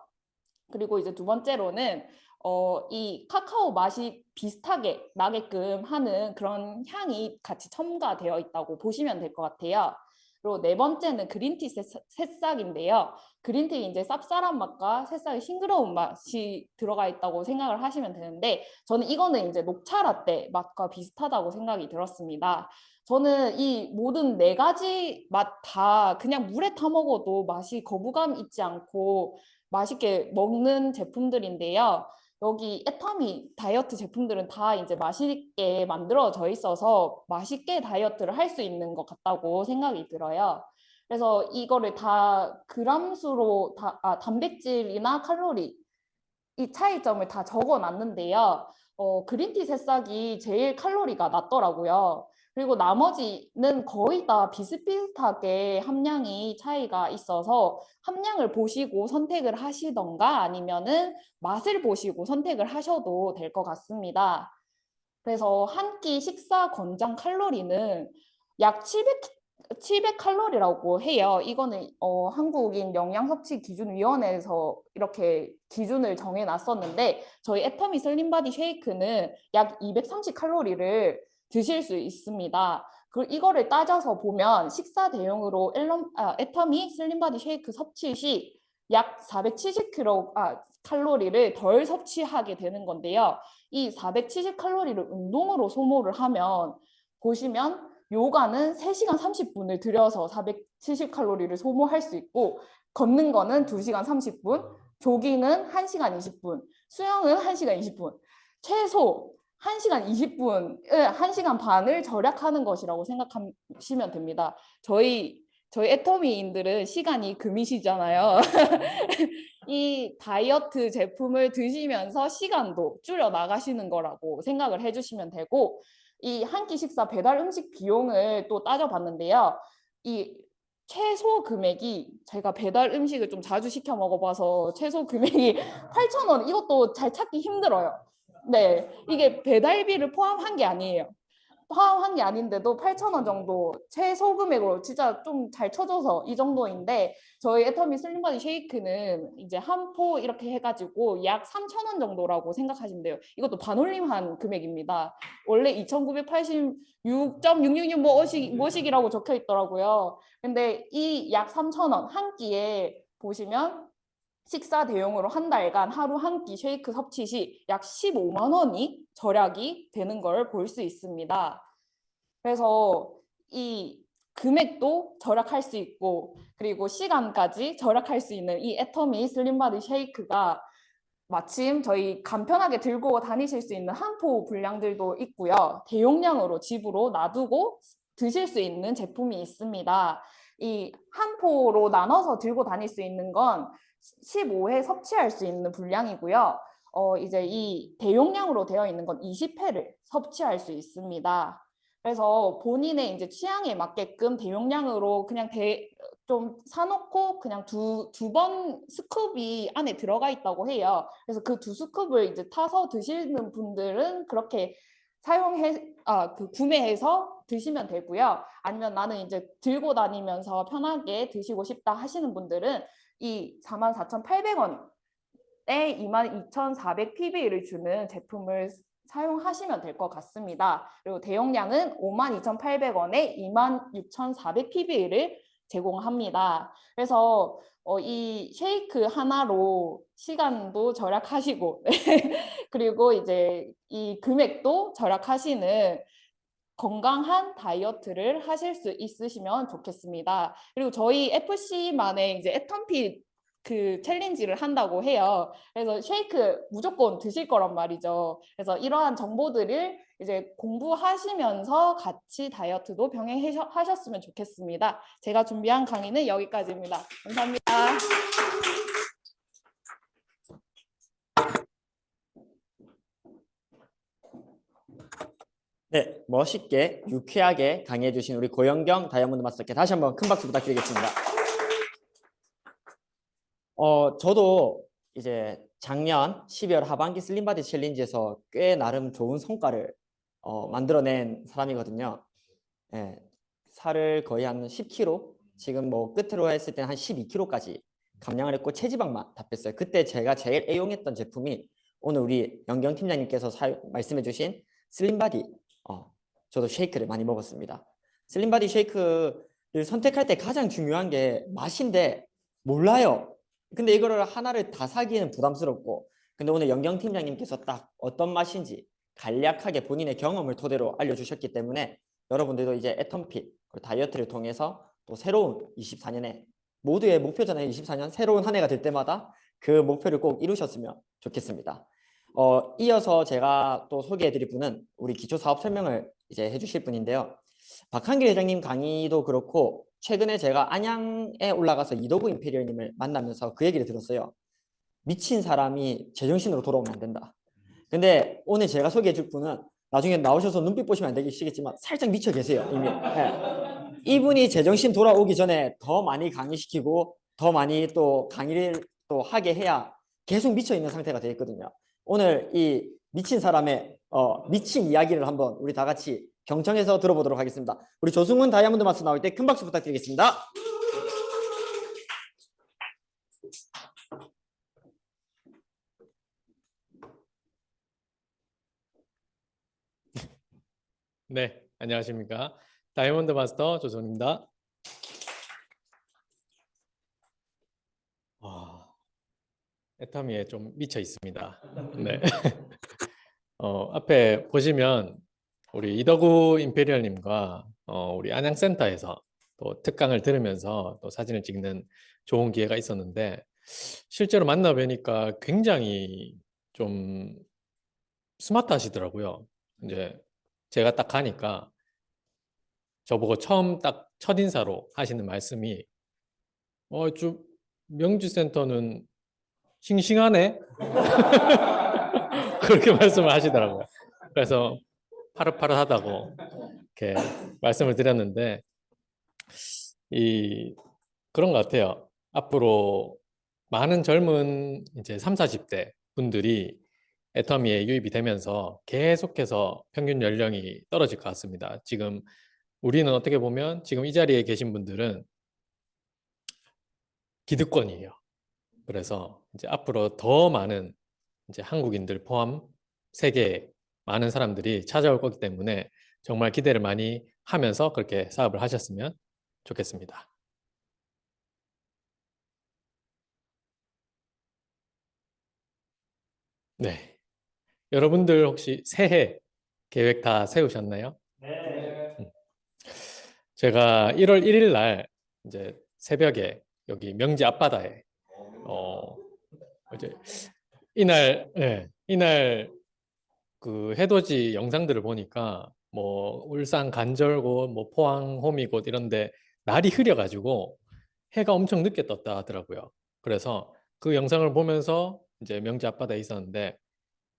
Speaker 16: 그리고 이제 두 번째로는 이 카카오 맛이 비슷하게 나게끔 하는 그런 향이 같이 첨가되어 있다고 보시면 될 것 같아요. 그리고 네 번째는 그린티 새싹인데요. 그린티 이제 쌉쌀한 맛과 새싹의 싱그러운 맛이 들어가 있다고 생각을 하시면 되는데 저는 이거는 이제 녹차 라떼 맛과 비슷하다고 생각이 들었습니다. 저는 이 모든 4가지 맛 다 그냥 물에 타 먹어도 맛이 거부감 있지 않고 맛있게 먹는 제품들인데요. 여기 애터미 다이어트 제품들은 다 이제 맛있게 만들어져 있어서 맛있게 다이어트를 할 수 있는 것 같다고 생각이 들어요. 그래서 이거를 다 그람수로 단백질이나 칼로리 이 차이점을 다 적어 놨는데요. 그린티 새싹이 제일 칼로리가 낮더라고요. 그리고 나머지는 거의 다 비슷비슷하게 함량이 차이가 있어서 함량을 보시고 선택을 하시던가 아니면은 맛을 보시고 선택을 하셔도 될 것 같습니다. 그래서 한 끼 식사 권장 칼로리는 약 700칼로리라고 해요. 이거는 한국인 영양섭취기준위원회에서 이렇게 기준을 정해놨었는데 저희 애터미 슬림바디 쉐이크는 약 230칼로리를 드실 수 있습니다. 그리고 이거를 따져서 보면 식사 대용으로 애터미 슬림바디 쉐이크 섭취 시 약 470칼로리를 덜 섭취하게 되는 건데요. 이 470칼로리를 운동으로 소모를 하면 보시면 요가는 3시간 30분을 들여서 470칼로리를 소모할 수 있고 걷는 거는 2시간 30분, 조깅은 1시간 20분, 수영은 1시간 20분, 최소 1시간 20분, 1시간 반을 절약하는 것이라고 생각하시면 됩니다. 저희 애터미인들은 시간이 금이시잖아요. 이 다이어트 제품을 드시면서 시간도 줄여 나가시는 거라고 생각을 해주시면 되고 이 한 끼 식사 배달 음식 비용을 또 따져봤는데요. 이 최소 금액이 제가 배달 음식을 좀 자주 시켜 먹어봐서 최소 금액이 8,000원 이것도 잘 찾기 힘들어요. 네, 이게 배달비를 포함한 게 아니에요. 포함한 게 아닌데도 8,000원 정도 최소 금액으로 진짜 좀 잘 쳐줘서 이 정도인데 저희 애터미 슬림바디 쉐이크는 이제 한 포 이렇게 해가지고 약 3,000원 정도라고 생각하시면 돼요. 이것도 반올림한 금액입니다. 원래 2,986.666 뭐씩이라고 적혀 있더라고요. 근데 이 약 3,000원 한 끼에 보시면 식사 대용으로 한 달간 하루 한 끼 쉐이크 섭취 시 약 15만 원이 절약이 되는 걸 볼 수 있습니다. 그래서 이 금액도 절약할 수 있고 그리고 시간까지 절약할 수 있는 이 애터미 슬림바디 쉐이크가 마침 저희 간편하게 들고 다니실 수 있는 한 포 분량들도 있고요. 대용량으로 집으로 놔두고 드실 수 있는 제품이 있습니다. 이 한 포로 나눠서 들고 다닐 수 있는 건 15회 섭취할 수 있는 분량이고요. 이제 이 대용량으로 되어 있는 건 20회를 섭취할 수 있습니다. 그래서 본인의 이제 취향에 맞게끔 대용량으로 그냥 좀 사놓고 그냥 두 번 스쿱이 안에 들어가 있다고 해요. 그래서 그 2스쿱을 이제 타서 드시는 분들은 그렇게 구매해서 드시면 되고요. 아니면 나는 이제 들고 다니면서 편하게 드시고 싶다 하시는 분들은 이 44,800원에 22,400pb를 주는 제품을 사용하시면 될 것 같습니다. 그리고 대용량은 52,800원에 26,400pb를 제공합니다. 그래서 이 쉐이크 하나로 시간도 절약하시고 그리고 이제 이 금액도 절약하시는 건강한 다이어트를 하실 수 있으시면 좋겠습니다. 그리고 저희 FC만의 이제 애텀핏 그 챌린지를 한다고 해요. 그래서 쉐이크 무조건 드실 거란 말이죠. 그래서 이러한 정보들을 이제 공부하시면서 같이 다이어트도 병행하셨으면 좋겠습니다. 제가 준비한 강의는 여기까지입니다. 감사합니다.
Speaker 15: 네, 멋있게 유쾌하게 강의해 주신 우리 고영경 다이아몬드 마스터께 다시 한번 큰 박수 부탁드리겠습니다. 저도 이제 작년 12월 하반기 슬림바디 챌린지에서 꽤 나름 좋은 성과를 만들어낸 사람이거든요. 예, 살을 거의 한 10kg, 지금 뭐 끝으로 했을 때는 한 12kg까지 감량을 했고 체지방만 다 뺐어요. 그때 제가 제일 애용했던 제품이 오늘 우리 영경 팀장님께서 말씀해 주신 슬림바디 저도 쉐이크를 많이 먹었습니다. 슬림바디 쉐이크를 선택할 때 가장 중요한 게 맛인데 몰라요. 근데 이거를 하나를 다 사기에는 부담스럽고 근데 오늘 영경 팀장님께서 딱 어떤 맛인지 간략하게 본인의 경험을 토대로 알려주셨기 때문에 여러분들도 이제 애텀핏 다이어트를 통해서 또 새로운 24년에 모두의 목표잖아요. 24년 새로운 한 해가 될 때마다 그 목표를 꼭 이루셨으면 좋겠습니다. 이어서 제가 또 소개해드릴 분은 우리 기초사업 설명을 이제 해주실 분인데요. 박한길 회장님 강의도 그렇고 최근에 제가 안양에 올라가서 이도구 임페리얼님을 만나면서 그 얘기를 들었어요. 미친 사람이 제정신으로 돌아오면 안 된다. 근데 오늘 제가 소개해 줄 분은 나중에 나오셔서 눈빛 보시면 안 되시겠지만 살짝 미쳐 계세요 이미. 예. 이분이 제정신 돌아오기 전에 더 많이 강의시키고 더 많이 또 강의를 또 하게 해야 계속 미쳐 있는 상태가 되어 있거든요. 오늘 이 미친 사람의 미친 이야기를 한번 우리 다 같이 경청해서 들어보도록 하겠습니다. 우리 조승훈 다이아몬드 마스터 나올 때 큰 박수 부탁드리겠습니다.
Speaker 17: 네, 안녕하십니까. 다이아몬드 마스터 조성입니다. 애터미에 좀 미쳐 있습니다. 네. 앞에 보시면 우리 이덕우 임페리얼님과 우리 안양센터에서 또 특강을 들으면서 또 사진을 찍는 좋은 기회가 있었는데 실제로 만나 뵈니까 굉장히 좀 스마트하시더라고요. 이제 제가 딱 가니까 저보고 처음 딱 첫인사로 하시는 말씀이 좀 명지센터는 싱싱하네? 그렇게 말씀을 하시더라고요. 그래서 파릇파릇하다고 이렇게 말씀을 드렸는데 그런 것 같아요. 앞으로 많은 젊은 이제 30, 40대 분들이 애터미에 유입이 되면서 계속해서 평균 연령이 떨어질 것 같습니다. 지금 우리는 어떻게 보면 지금 이 자리에 계신 분들은 기득권이에요. 그래서 이제 앞으로 더 많은 이제 한국인들 포함 세계 많은 사람들이 찾아올 거기 때문에 정말 기대를 많이 하면서 그렇게 사업을 하셨으면 좋겠습니다. 네. 여러분들 혹시 새해 계획 다 세우셨나요?
Speaker 5: 네.
Speaker 17: 제가 1월 1일 날 이제 새벽에 여기 명지 앞바다에 이제 이날 그 해돋이 영상들을 보니까 뭐 울산 간절곶, 뭐 포항 호미곶 이런데 날이 흐려가지고 해가 엄청 늦게 떴다 하더라고요. 그래서 그 영상을 보면서 이제 명지 앞바다에 있었는데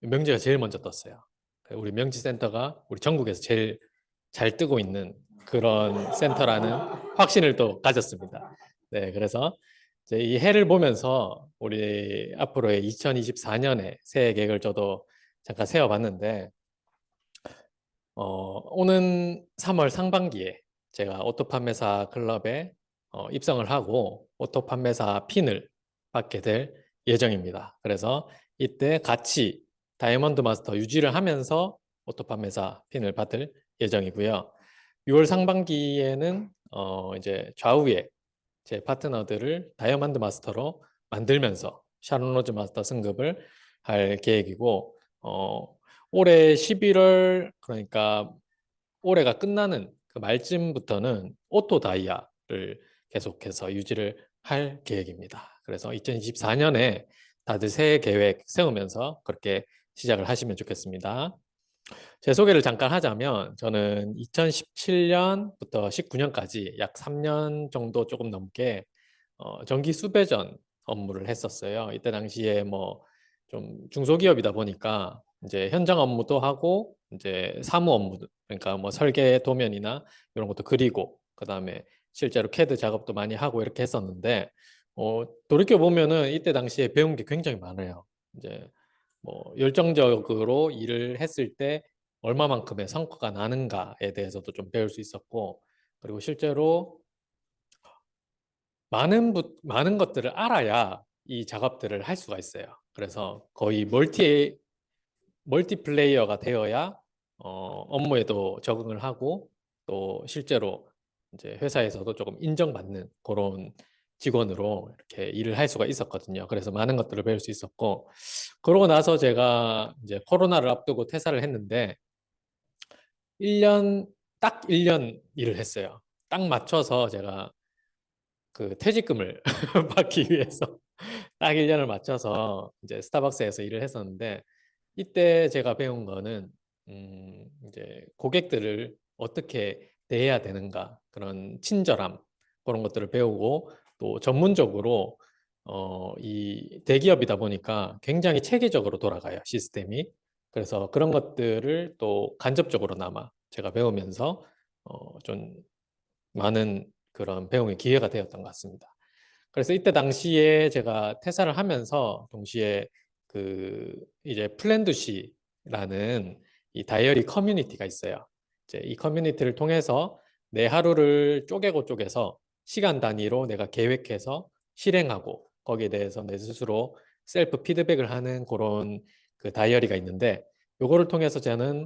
Speaker 17: 명지가 제일 먼저 떴어요. 우리 명지센터가 우리 전국에서 제일 잘 뜨고 있는 그런 센터라는 확신을 또 가졌습니다. 네, 그래서 이제 이 해를 보면서 우리 앞으로의 2024년에 새해 계획을 저도 잠깐 세워봤는데 오는 3월 상반기에 제가 오토 판매사 클럽에 입성을 하고 오토 판매사 핀을 받게 될 예정입니다. 그래서 이때 같이 다이아몬드 마스터 유지를 하면서 오토 판매사 핀을 받을 예정이고요. 6월 상반기에는 이제 좌우에 제 파트너들을 다이아몬드 마스터로 만들면서 샤론 로즈 마스터 승급을 할 계획이고 올해 11월 그러니까 올해가 끝나는 그 말쯤부터는 오토 다이아를 계속해서 유지를 할 계획입니다. 그래서 2024년에 다들 새해 계획 세우면서 그렇게 시작을 하시면 좋겠습니다. 제 소개를 잠깐 하자면 저는 2017년부터 19년까지 약 3년 정도 조금 넘게 전기 수배전 업무를 했었어요. 이때 당시에 뭐 좀 중소기업이다 보니까 이제 현장 업무도 하고 이제 사무 업무 그러니까 뭐 설계 도면이나 이런 것도 그리고 그다음에 실제로 CAD 작업도 많이 하고 이렇게 했었는데 돌이켜 보면은 이때 당시에 배운 게 굉장히 많아요. 이제 뭐 열정적으로 일을 했을 때 얼마만큼의 성과가 나는가에 대해서도 좀 배울 수 있었고 그리고 실제로 많은 것들을 알아야 이 작업들을 할 수가 있어요. 그래서 거의 멀티플레이어가 되어야 업무에도 적응을 하고 또 실제로 이제 회사에서도 조금 인정받는 그런 직원으로 이렇게 일을 할 수가 있었거든요. 그래서 많은 것들을 배울 수 있었고 그러고 나서 제가 이제 코로나를 앞두고 퇴사를 했는데 딱 1년 일을 했어요. 딱 맞춰서 제가 그 퇴직금을 받기 위해서 딱 1년을 맞춰서 이제 스타벅스에서 일을 했었는데 이때 제가 배운 거는 이제 고객들을 어떻게 대해야 되는가 그런 친절함 그런 것들을 배우고 또 전문적으로 이 대기업이다 보니까 굉장히 체계적으로 돌아가요 시스템이. 그래서 그런 것들을 또 간접적으로나마 제가 배우면서 좀 많은 그런 배움의 기회가 되었던 것 같습니다. 그래서 이때 당시에 제가 퇴사를 하면서 동시에 그 이제 플랜두시라는 이 다이어리 커뮤니티가 있어요. 이제 이 커뮤니티를 통해서 내 하루를 쪼개서 시간 단위로 내가 계획해서 실행하고 거기에 대해서 내 스스로 셀프 피드백을 하는 그런 그 다이어리가 있는데 요거를 통해서 저는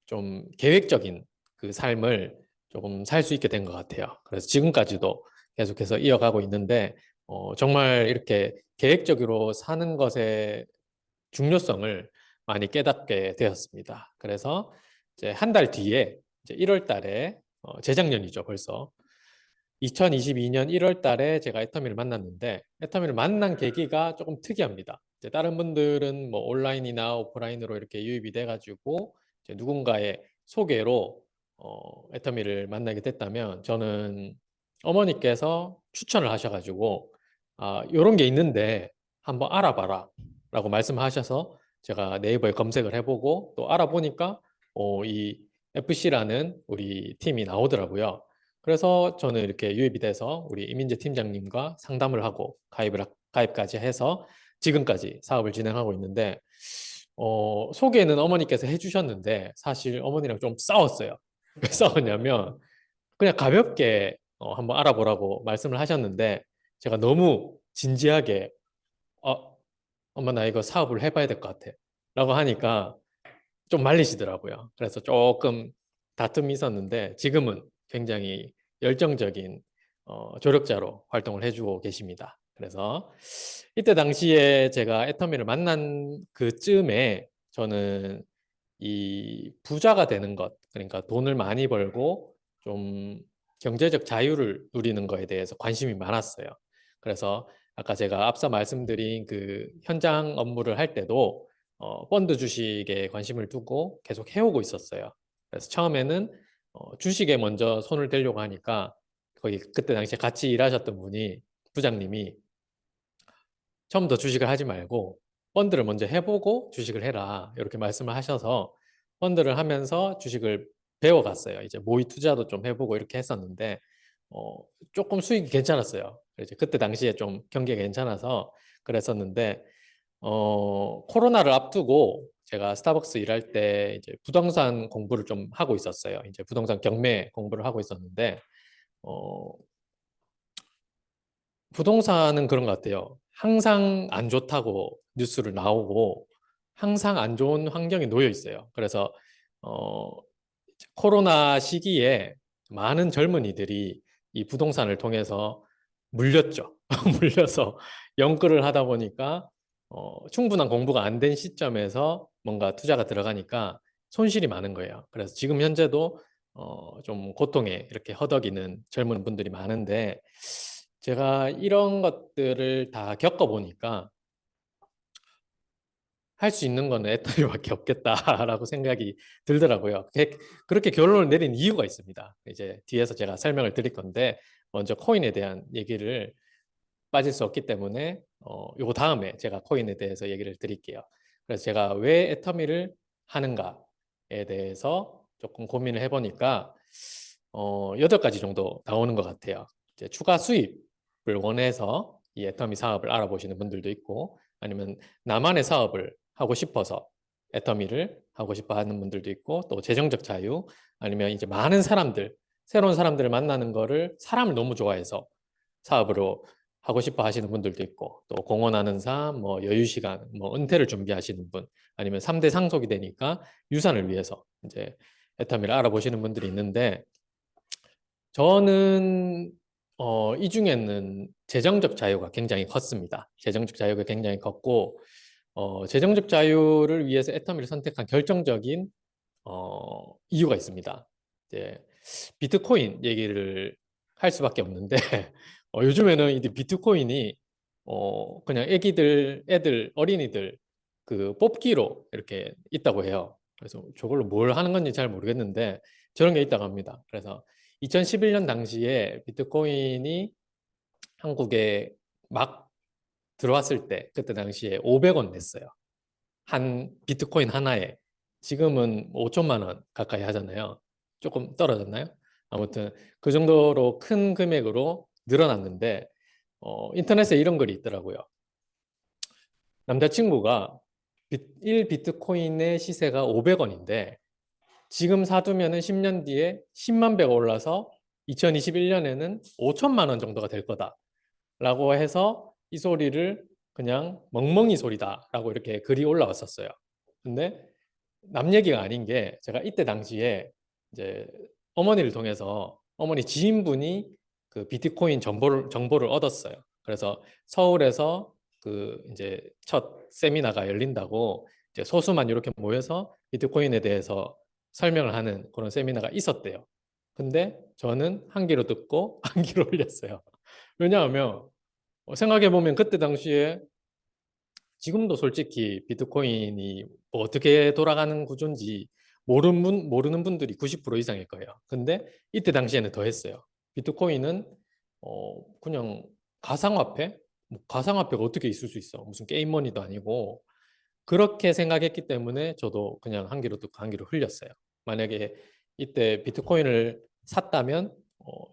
Speaker 17: 좀 계획적인 그 삶을 조금 살 수 있게 된 것 같아요. 그래서 지금까지도 계속해서 이어가고 있는데 정말 이렇게 계획적으로 사는 것의 중요성을 많이 깨닫게 되었습니다. 그래서 이제 한 달 뒤에 이제 1월 달에 재작년이죠, 벌써. 2022년 1월 달에 제가 애터미를 만났는데 애터미를 만난 계기가 조금 특이합니다. 이제 다른 분들은 뭐 온라인이나 오프라인으로 이렇게 유입이 돼가지고 이제 누군가의 소개로 애터미를 만나게 됐다면 저는 어머니께서 추천을 하셔가지고 이런 게 있는데 한번 알아봐라 라고 말씀하셔서 제가 네이버에 검색을 해보고 또 알아보니까 이 FC라는 우리 팀이 나오더라고요. 그래서 저는 이렇게 유입이 돼서 우리 이민재 팀장님과 상담을 하고 가입까지 해서 지금까지 사업을 진행하고 있는데 소개는 어머니께서 해주셨는데 사실 어머니랑 좀 싸웠어요. 왜 싸웠냐면 그냥 가볍게 한번 알아보라고 말씀을 하셨는데 제가 너무 진지하게 엄마 나 이거 사업을 해봐야 될 것 같아 라고 하니까 좀 말리시더라고요. 그래서 조금 다툼이 있었는데 지금은 굉장히 열정적인 조력자로 활동을 해주고 계십니다. 그래서 이때 당시에 제가 애터미를 만난 그쯤에 저는 이 부자가 되는 것, 그러니까 돈을 많이 벌고 좀 경제적 자유를 누리는 것에 대해서 관심이 많았어요. 그래서 아까 제가 앞서 말씀드린 그 현장 업무를 할 때도 펀드 주식에 관심을 두고 계속 해오고 있었어요. 그래서 처음에는 주식에 먼저 손을 대려고 하니까 거기 그때 당시에 같이 일하셨던 분이 부장님이 처음부터 주식을 하지 말고 펀드를 먼저 해보고 주식을 해라 이렇게 말씀을 하셔서 펀드를 하면서 주식을 배워갔어요. 이제 모의 투자도 좀 해보고 이렇게 했었는데 조금 수익이 괜찮았어요. 이제 그때 당시에 좀 경기가 괜찮아서 그랬었는데 코로나를 앞두고 제가 스타벅스 일할 때 이제 부동산 공부를 좀 하고 있었어요. 이제 부동산 경매 공부를 하고 있었는데 부동산은 그런 것 같아요. 항상 안 좋다고 뉴스를 나오고 항상 안 좋은 환경에 놓여 있어요. 그래서 코로나 시기에 많은 젊은이들이 이 부동산을 통해서 물렸죠. 물려서 연끌을 하다 보니까 충분한 공부가 안 된 시점에서 뭔가 투자가 들어가니까 손실이 많은 거예요. 그래서 지금 현재도 좀 고통에 이렇게 허덕이는 젊은 분들이 많은데 제가 이런 것들을 다 겪어보니까 할 수 있는 거는 애터미밖에 없겠다라고 생각이 들더라고요. 그렇게 결론을 내린 이유가 있습니다. 이제 뒤에서 제가 설명을 드릴 건데 먼저 코인에 대한 얘기를 빠질 수 없기 때문에 요거 다음에 제가 코인에 대해서 얘기를 드릴게요. 그래서 제가 왜 애터미를 하는가에 대해서 조금 고민을 해보니까 8가지 정도 나오는 것 같아요. 이제 추가 수입을 원해서 이 애터미 사업을 알아보시는 분들도 있고 아니면 나만의 사업을 하고 싶어서 애터미를 하고 싶어 하는 분들도 있고 또 재정적 자유 아니면 이제 많은 사람들 새로운 사람들을 만나는 거를 사람을 너무 좋아해서 사업으로 하고 싶어 하시는 분들도 있고 또 공헌하는 삶, 뭐 여유 시간, 뭐 은퇴를 준비하시는 분 아니면 3대 상속이 되니까 유산을 위해서 이제 애터미를 알아보시는 분들이 있는데 저는 이 중에는 재정적 자유가 굉장히 컸습니다. 재정적 자유가 굉장히 컸고 재정적 자유를 위해서 애터미를 선택한 결정적인 이유가 있습니다. 이제 비트코인 얘기를 할 수밖에 없는데 요즘에는 이 비트코인이 그냥 애들, 어린이들 그 뽑기로 이렇게 있다고 해요. 그래서 저걸로 뭘 하는 건지 잘 모르겠는데 저런 게 있다고 합니다. 그래서 2011년 당시에 비트코인이 한국에 막 들어왔을 때 그때 당시에 500원 냈어요. 한 비트코인 하나에 지금은 5천만 원 가까이 하잖아요. 조금 떨어졌나요? 아무튼 그 정도로 큰 금액으로 늘어났는데 인터넷에 이런 글이 있더라고요. 남자친구가 1비트코인의 시세가 500원인데 지금 사두면은 10년 뒤에 10만 배가 올라서 2021년에는 5천만 원 정도가 될 거다 라고 해서 이 소리를 그냥 멍멍이 소리다 라고 이렇게 글이 올라왔었어요. 근데 남 얘기가 아닌 게 제가 이때 당시에 이제 어머니를 통해서 어머니 지인분이 그 비트코인 정보를 얻었어요. 그래서 서울에서 그 이제 첫 세미나가 열린다고 이제 소수만 이렇게 모여서 비트코인에 대해서 설명을 하는 그런 세미나가 있었대요. 근데 저는 한 귀로 듣고 한 귀로 올렸어요. 왜냐하면 생각해 보면 그때 당시에 지금도 솔직히 비트코인이 뭐 어떻게 돌아가는 구조인지 모르는 분들이 90% 이상일 거예요. 근데 이때 당시에는 더 했어요. 비트코인은 그냥 가상화폐? 뭐 가상화폐가 어떻게 있을 수 있어? 무슨 게임머니도 아니고 그렇게 생각했기 때문에 저도 그냥 한 귀로 듣고 한 귀로 흘렸어요. 만약에 이때 비트코인을 샀다면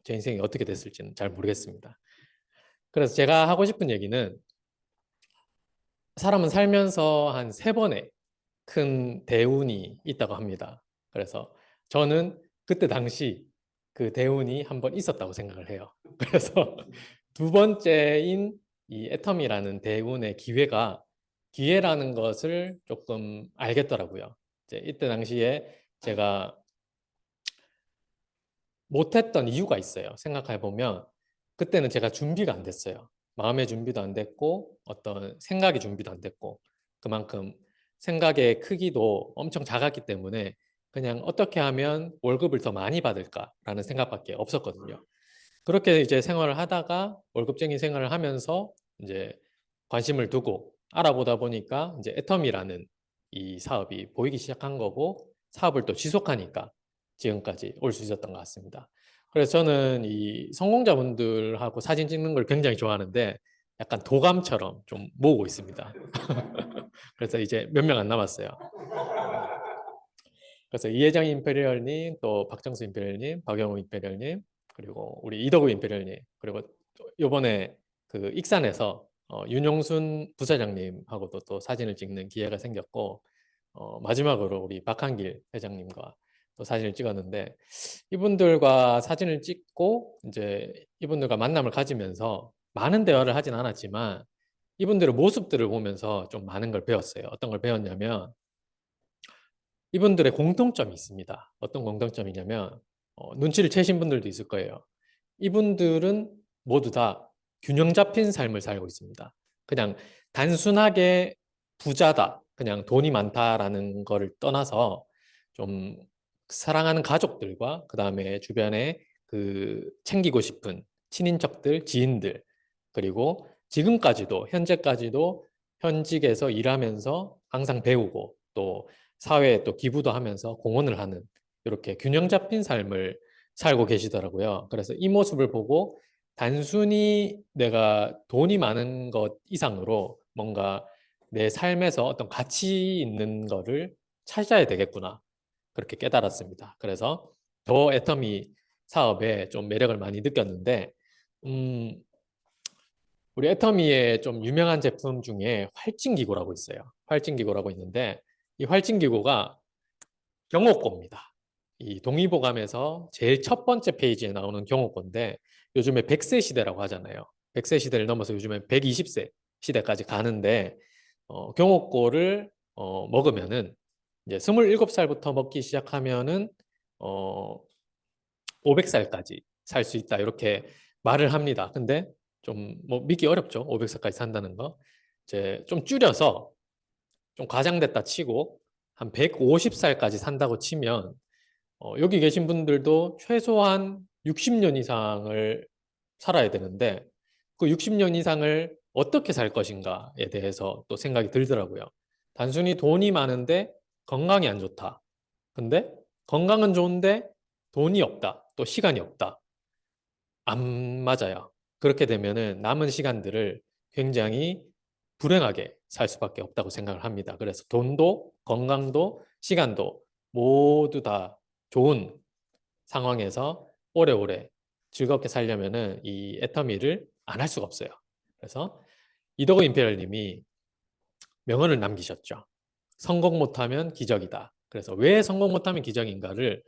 Speaker 17: 제 인생이 어떻게 됐을지는 잘 모르겠습니다. 그래서 제가 하고 싶은 얘기는 사람은 살면서 한 3번의 큰 대운이 있다고 합니다. 그래서 저는 그때 당시 그 대운이 한 번 있었다고 생각을 해요. 그래서 두 번째인 이 애텀이라는 대운의 기회라는 것을 조금 알겠더라고요. 이때 당시에 제가 못했던 이유가 있어요. 생각해 보면 그때는 제가 준비가 안 됐어요. 마음의 준비도 안 됐고 어떤 생각의 준비도 안 됐고 그만큼 생각의 크기도 엄청 작았기 때문에 그냥 어떻게 하면 월급을 더 많이 받을까라는 생각밖에 없었거든요. 그렇게 이제 생활을 하다가 월급쟁이 생활을 하면서 이제 관심을 두고 알아보다 보니까 이제 애텀이라는 이 사업이 보이기 시작한 거고 사업을 또 지속하니까 지금까지 올 수 있었던 것 같습니다. 그래서 저는 이 성공자분들하고 사진 찍는 걸 굉장히 좋아하는데 약간 도감처럼 좀 모으고 있습니다. 그래서 이제 몇 명 안 남았어요. 그래서 이혜정 임페리얼님, 또 박정수 임페리얼님, 박영호 임페리얼님, 그리고 우리 이덕우 임페리얼님, 그리고 이번에 그 익산에서 윤용순 부사장님하고도 또 사진을 찍는 기회가 생겼고 마지막으로 우리 박한길 회장님과 또 사진을 찍었는데 이분들과 사진을 찍고 이제 이분들과 만남을 가지면서 많은 대화를 하진 않았지만 이분들의 모습들을 보면서 좀 많은 걸 배웠어요. 어떤 걸 배웠냐면 이분들의 공통점이 있습니다. 어떤 공통점이냐면 눈치를 채신 분들도 있을 거예요. 이분들은 모두 다 균형 잡힌 삶을 살고 있습니다. 그냥 단순하게 부자다, 그냥 돈이 많다라는 거를 떠나서 좀 사랑하는 가족들과 그 다음에 주변에 그 챙기고 싶은 친인척들, 지인들 그리고 지금까지도 현재까지도 현직에서 일하면서 항상 배우고 또 사회에 또 기부도 하면서 공헌을 하는 이렇게 균형 잡힌 삶을 살고 계시더라고요. 그래서 이 모습을 보고 단순히 내가 돈이 많은 것 이상으로 뭔가 내 삶에서 어떤 가치 있는 거를 찾아야 되겠구나. 그렇게 깨달았습니다. 그래서 더 애터미 사업에 좀 매력을 많이 느꼈는데 우리 애터미의 좀 유명한 제품 중에 활진기구라고 있어요. 활진기구라고 있는데 이 활진기구가 경호고입니다. 이 동의보감에서 제일 첫 번째 페이지에 나오는 경호고인데 요즘에 100세 시대라고 하잖아요. 100세 시대를 넘어서 요즘에 120세 시대까지 가는데 경호고를 먹으면은 이제 27살부터 먹기 시작하면은 500살까지 살 수 있다 이렇게 말을 합니다. 근데 좀 뭐 믿기 어렵죠. 500살까지 산다는 거. 이제 좀 줄여서 좀 과장됐다 치고 한 150살까지 산다고 치면 여기 계신 분들도 최소한 60년 이상을 살아야 되는데 그 60년 이상을 어떻게 살 것인가에 대해서 또 생각이 들더라고요. 단순히 돈이 많은데 건강이 안 좋다. 근데 건강은 좋은데 돈이 없다. 또 시간이 없다. 안 맞아요. 그렇게 되면은 남은 시간들을 굉장히 불행하게 살 수밖에 없다고 생각을 합니다. 그래서 돈도 건강도 시간도 모두 다 좋은 상황에서 오래오래 즐겁게 살려면은 이 애터미를 안 할 수가 없어요. 그래서 이더거 임페리얼님이 명언을 남기셨죠. 성공 못하면 기적이다. 그래서 왜 성공 못하면 기적인가를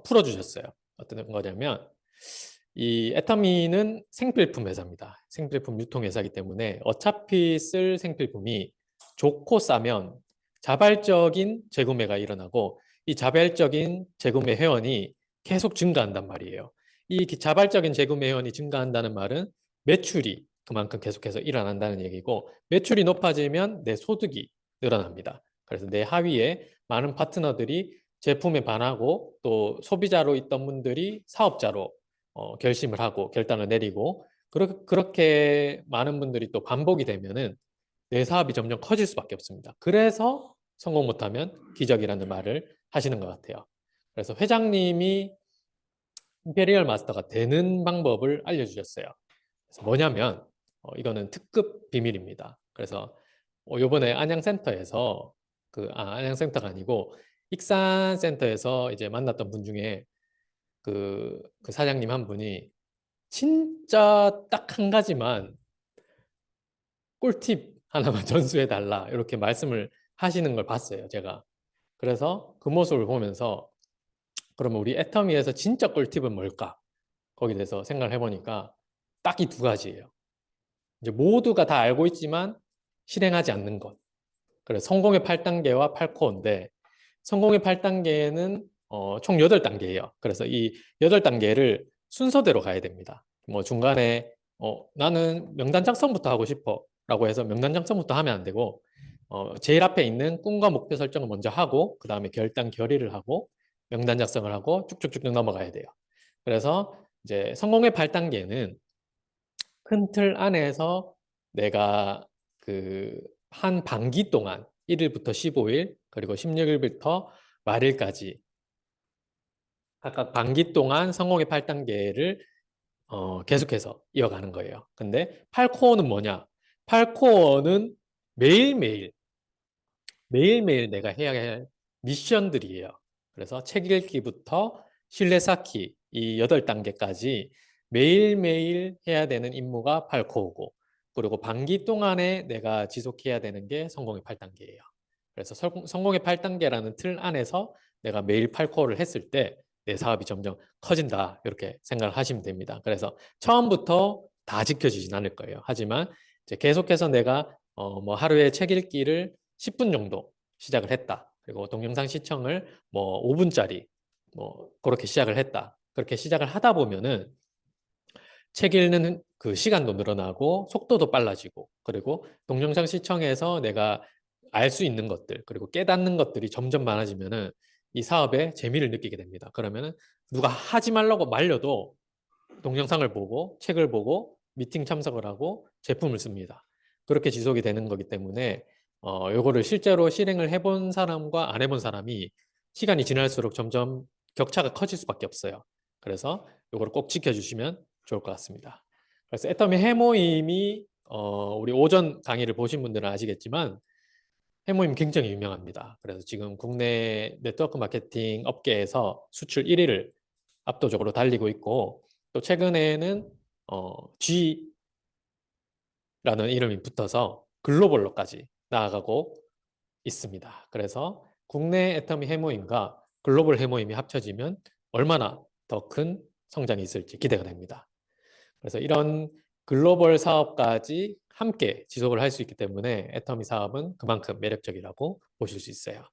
Speaker 17: 풀어주셨어요. 어떤 거냐면 이 애터미는 생필품 회사입니다. 생필품 유통 회사이기 때문에 어차피 쓸 생필품이 좋고 싸면 자발적인 재구매가 일어나고 이 자발적인 재구매 회원이 계속 증가한단 말이에요. 이 자발적인 재구매 회원이 증가한다는 말은 매출이 그만큼 계속해서 일어난다는 얘기고 매출이 높아지면 내 소득이 늘어납니다. 그래서 내 하위에 많은 파트너들이 제품에 반하고 또 소비자로 있던 분들이 사업자로 결심을 하고 결단을 내리고 그렇게 많은 분들이 또 반복이 되면은 내 사업이 점점 커질 수밖에 없습니다. 그래서 성공 못하면 기적이라는 말을 하시는 것 같아요. 그래서 회장님이 임페리얼 마스터가 되는 방법을 알려주셨어요. 그래서 뭐냐면 이거는 특급 비밀입니다. 그래서 요번에 안양센터에서 안양센터가 아니고 익산센터에서 이제 만났던 분 중에 그 사장님 한 분이 진짜 딱 한 가지만 꿀팁 하나만 전수해 달라 이렇게 말씀을 하시는 걸 봤어요, 제가. 그래서 그 모습을 보면서 그러면 우리 애터미에서 진짜 꿀팁은 뭘까? 거기에 대해서 생각을 해보니까 딱 이 두 가지예요. 이제 모두가 다 알고 있지만 실행하지 않는 것. 그래서 성공의 8단계와 8코어인데 성공의 8단계는 총 8단계예요. 그래서 이 8단계를 순서대로 가야 됩니다. 뭐 중간에 나는 명단 작성부터 하고 싶어 라고 해서 명단 작성부터 하면 안 되고 제일 앞에 있는 꿈과 목표 설정을 먼저 하고 그 다음에 결단 결의를 하고 명단 작성을 하고 쭉쭉쭉 넘어가야 돼요. 그래서 이제 성공의 8단계는 큰 틀 안에서 내가 한 반기 동안 1일부터 15일 그리고 16일부터 말일까지 각각 반기 동안 성공의 8단계를 계속해서 이어가는 거예요. 근데 8코어는 뭐냐? 8코어는 매일매일 내가 해야 할 미션들이에요. 그래서 책 읽기부터 신뢰 쌓기 이 8단계까지 매일매일 해야 되는 임무가 8코어고 그리고 반기 동안에 내가 지속해야 되는 게 성공의 8단계예요. 그래서 성공의 8단계라는 틀 안에서 내가 매일 8코어를 했을 때 내 사업이 점점 커진다 이렇게 생각을 하시면 됩니다. 그래서 처음부터 다 지켜지진 않을 거예요. 하지만 이제 계속해서 내가 뭐 하루에 책 읽기를 10분 정도 시작을 했다. 그리고 동영상 시청을 뭐 5분짜리 뭐 그렇게 시작을 했다. 그렇게 시작을 하다 보면은 책 읽는 그 시간도 늘어나고 속도도 빨라지고 그리고 동영상 시청에서 내가 알 수 있는 것들 그리고 깨닫는 것들이 점점 많아지면은 이 사업에 재미를 느끼게 됩니다. 그러면은 누가 하지 말라고 말려도 동영상을 보고 책을 보고 미팅 참석을 하고 제품을 씁니다. 그렇게 지속이 되는 거기 때문에 요거를 실제로 실행을 해본 사람과 안 해본 사람이 시간이 지날수록 점점 격차가 커질 수밖에 없어요. 그래서 요거를 꼭 지켜주시면 좋을 것 같습니다. 그래서 애터미 해모임이 우리 오전 강의를 보신 분들은 아시겠지만 해모임 굉장히 유명합니다. 그래서 지금 국내 네트워크 마케팅 업계에서 수출 1위를 압도적으로 달리고 있고 또 최근에는 G라는 이름이 붙어서 글로벌로까지 나아가고 있습니다. 그래서 국내 애터미 해모임과 글로벌 해모임이 합쳐지면 얼마나 더 큰 성장이 있을지 기대가 됩니다. 그래서 이런 글로벌 사업까지 함께 지속을 할 수 있기 때문에 애터미 사업은 그만큼 매력적이라고 보실 수 있어요.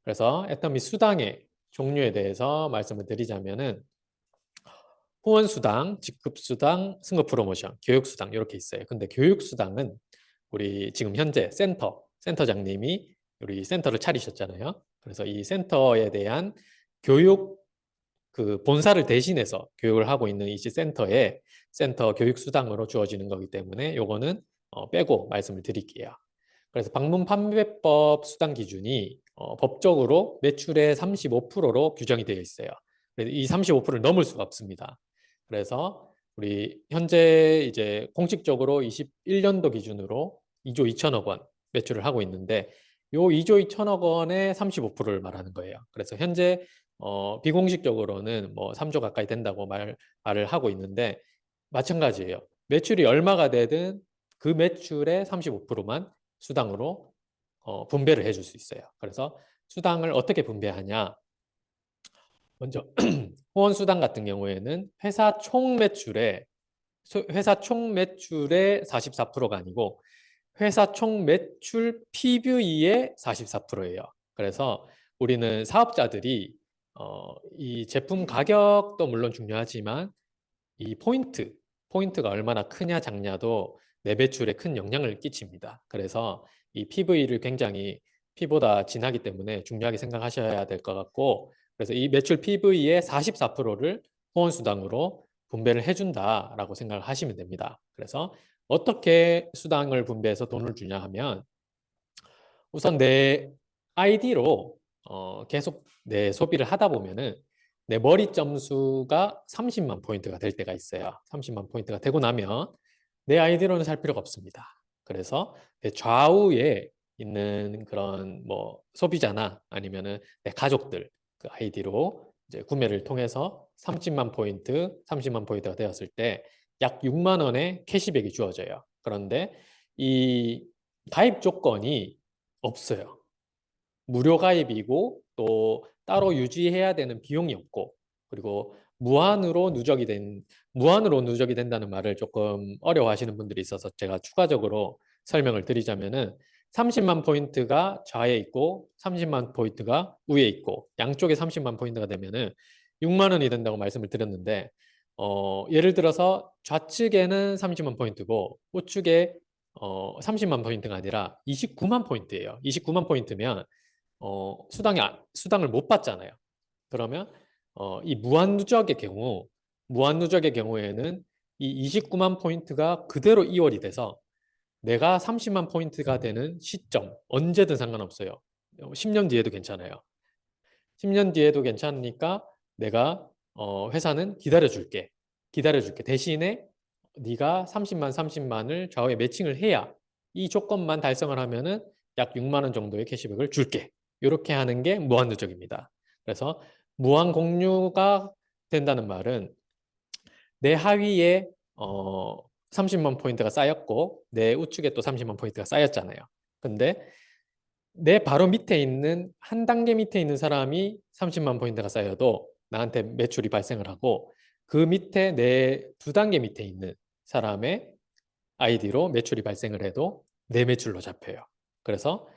Speaker 17: 그래서 애터미 수당의 종류에 대해서 말씀을 드리자면은 후원수당, 직급수당, 승급 프로모션, 교육수당 이렇게 있어요. 근데 교육수당은 우리 지금 현재 센터장님이 우리 센터를 차리셨잖아요. 그래서 이 센터에 대한 교육 본사를 대신해서 교육을 하고 있는 이 센터에 센터 교육수당으로 주어지는 거기 때문에 요거는 빼고 말씀을 드릴게요. 그래서 방문 판매법 수당 기준이 법적으로 매출의 35%로 규정이 되어 있어요. 이 35%를 넘을 수가 없습니다. 그래서 우리 현재 이제 공식적으로 21년도 기준으로 2조 2천억 원 매출을 하고 있는데 요 2조 2천억 원의 35%를 말하는 거예요. 그래서 현재 비공식적으로는 뭐 3조 가까이 된다고 말을 하고 있는데 마찬가지예요. 매출이 얼마가 되든 그 매출의 35%만 수당으로 분배를 해줄 수 있어요. 그래서 수당을 어떻게 분배하냐? 먼저 후원 수당 같은 경우에는 회사 총 매출의 44%가 아니고 회사 총 매출 PB의 44%예요. 그래서 우리는 사업자들이 이 제품 가격도 물론 중요하지만 이 포인트가 얼마나 크냐 작냐도 내 매출에 큰 영향을 끼칩니다. 그래서 이 PV를 굉장히 P보다 진하기 때문에 중요하게 생각하셔야 될 것 같고, 그래서 이 매출 PV의 44%를 후원수당으로 분배를 해준다라고 생각을 하시면 됩니다. 그래서 어떻게 수당을 분배해서 돈을 주냐 하면 우선 내 아이디로 계속 내 소비를 하다 보면은 내 머리 점수가 30만 포인트가 될 때가 있어요. 30만 포인트가 되고 나면 내 아이디로는 살 필요가 없습니다. 그래서 내 좌우에 있는 그런 뭐 소비자나 아니면은 내 가족들 그 아이디로 이제 구매를 통해서 30만 포인트가 되었을 때 약 6만 원의 캐시백이 주어져요. 그런데 이 가입 조건이 없어요. 무료 가입이고 또 따로 유지해야 되는 비용이 없고, 그리고 무한으로 누적이 된다는 말을 조금 어려워하시는 분들이 있어서 제가 추가적으로 설명을 드리자면은 30만 포인트가 좌에 있고 30만 포인트가 위에 있고 양쪽에 30만 포인트가 되면은 6만 원이 된다고 말씀을 드렸는데 예를 들어서 좌측에는 30만 포인트고 우측에 30만 포인트가 아니라 29만 포인트예요. 29만 포인트면 수당을 못 받잖아요. 그러면 이 무한누적의 경우에는 이 29만 포인트가 그대로 이월이 돼서 내가 30만 포인트가 되는 시점 언제든 상관없어요. 10년 뒤에도 괜찮아요. 10년 뒤에도 괜찮으니까 내가 회사는 기다려줄게. 대신에 네가 30만을 좌우에 매칭을 해야 이 조건만 달성을 하면은 약 6만 원 정도의 캐시백을 줄게. 이렇게 하는 게 무한누적입니다. 그래서 무한 공유가 된다는 말은 내 하위에 30만 포인트가 쌓였고 내 우측에 또 30만 포인트가 쌓였잖아요. 근데 내 바로 밑에 있는 한 단계 밑에 있는 사람이 30만 포인트가 쌓여도 나한테 매출이 발생을 하고 그 밑에 내 두 단계 밑에 있는 사람의 아이디로 매출이 발생을 해도 내 매출로 잡혀요. 그래서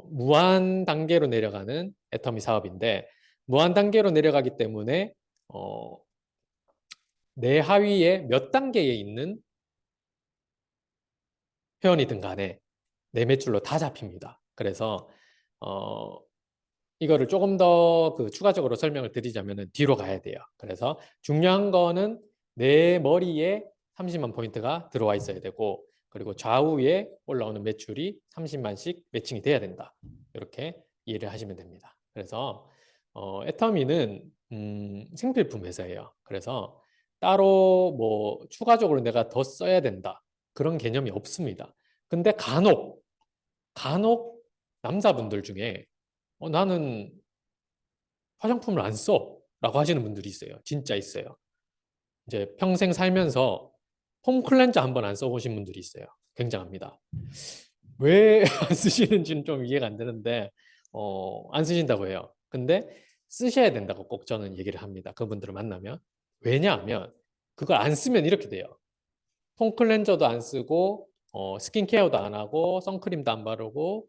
Speaker 17: 무한 단계로 내려가는 애터미 사업인데 무한 단계로 내려가기 때문에 내 하위에 몇 단계에 있는 회원이든 간에 내 매출로 다 잡힙니다. 그래서 이거를 조금 더 추가적으로 설명을 드리자면 뒤로 가야 돼요. 그래서 중요한 거는 내 머리에 30만 포인트가 들어와 있어야 되고 그리고 좌우에 올라오는 매출이 30만씩 매칭이 돼야 된다. 이렇게 이해를 하시면 됩니다. 그래서 애터미는 생필품 회사예요. 그래서 따로 뭐 추가적으로 내가 더 써야 된다. 그런 개념이 없습니다. 근데 간혹 남자분들 중에 나는 화장품을 안 써 라고 하시는 분들이 있어요. 진짜 있어요. 이제 평생 살면서 폼 클렌저 한 번 안 써보신 분들이 있어요. 굉장합니다. 왜 안 쓰시는지는 좀 이해가 안 되는데 안 쓰신다고 해요. 근데 쓰셔야 된다고 꼭 저는 얘기를 합니다. 그분들을 만나면. 왜냐하면 그걸 안 쓰면 이렇게 돼요. 폼 클렌저도 안 쓰고 스킨케어도 안 하고 선크림도 안 바르고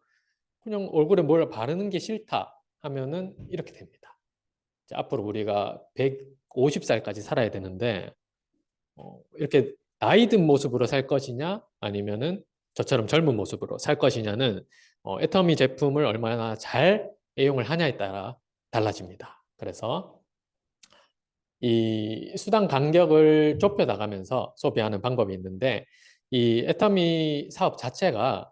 Speaker 17: 그냥 얼굴에 뭘 바르는 게 싫다 하면은 이렇게 됩니다. 자, 앞으로 우리가 150살까지 살아야 되는데 이렇게 나이 든 모습으로 살 것이냐 아니면은 저처럼 젊은 모습으로 살 것이냐는 애터미 제품을 얼마나 잘 애용을 하냐에 따라 달라집니다. 그래서 이 수당 간격을 좁혀 나가면서 소비하는 방법이 있는데 이 애터미 사업 자체가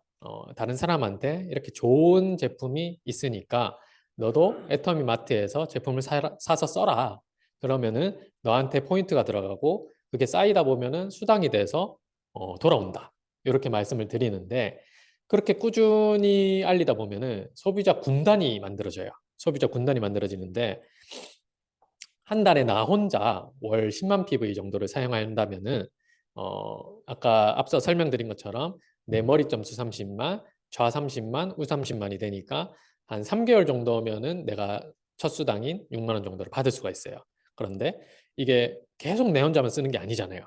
Speaker 17: 다른 사람한테 이렇게 좋은 제품이 있으니까 너도 애터미 마트에서 제품을 사서 써라. 그러면은 너한테 포인트가 들어가고 그게 쌓이다 보면은 수당이 돼서 돌아온다. 이렇게 말씀을 드리는데 그렇게 꾸준히 알리다 보면은 소비자 군단이 만들어져요. 소비자 군단이 만들어지는데 한 달에 나 혼자 월 10만 PV 정도를 사용한다면은 아까 앞서 설명드린 것처럼 내 머리 점수 30만, 좌 30만, 우 30만이 되니까 한 3개월 정도면은 내가 첫 수당인 6만 원 정도를 받을 수가 있어요. 그런데 이게 계속 내 혼자만 쓰는 게 아니잖아요.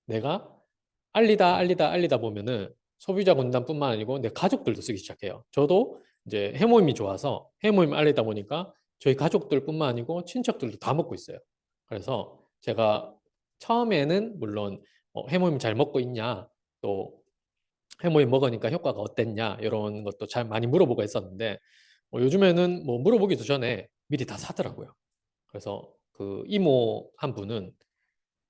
Speaker 17: 내가 알리다 보면은 소비자 군단뿐만 아니고 내 가족들도 쓰기 시작해요. 저도 이제 해모임이 좋아서 해모임 알리다 보니까 저희 가족들뿐만 아니고 친척들도 다 먹고 있어요. 그래서 제가 처음에는 물론 해모임 잘 먹고 있냐, 또 해모임 먹으니까 효과가 어땠냐 이런 것도 잘 많이 물어보고 했었는데 요즘에는 뭐 물어보기도 전에 미리 다 사더라고요. 그래서 그 이모 한 분은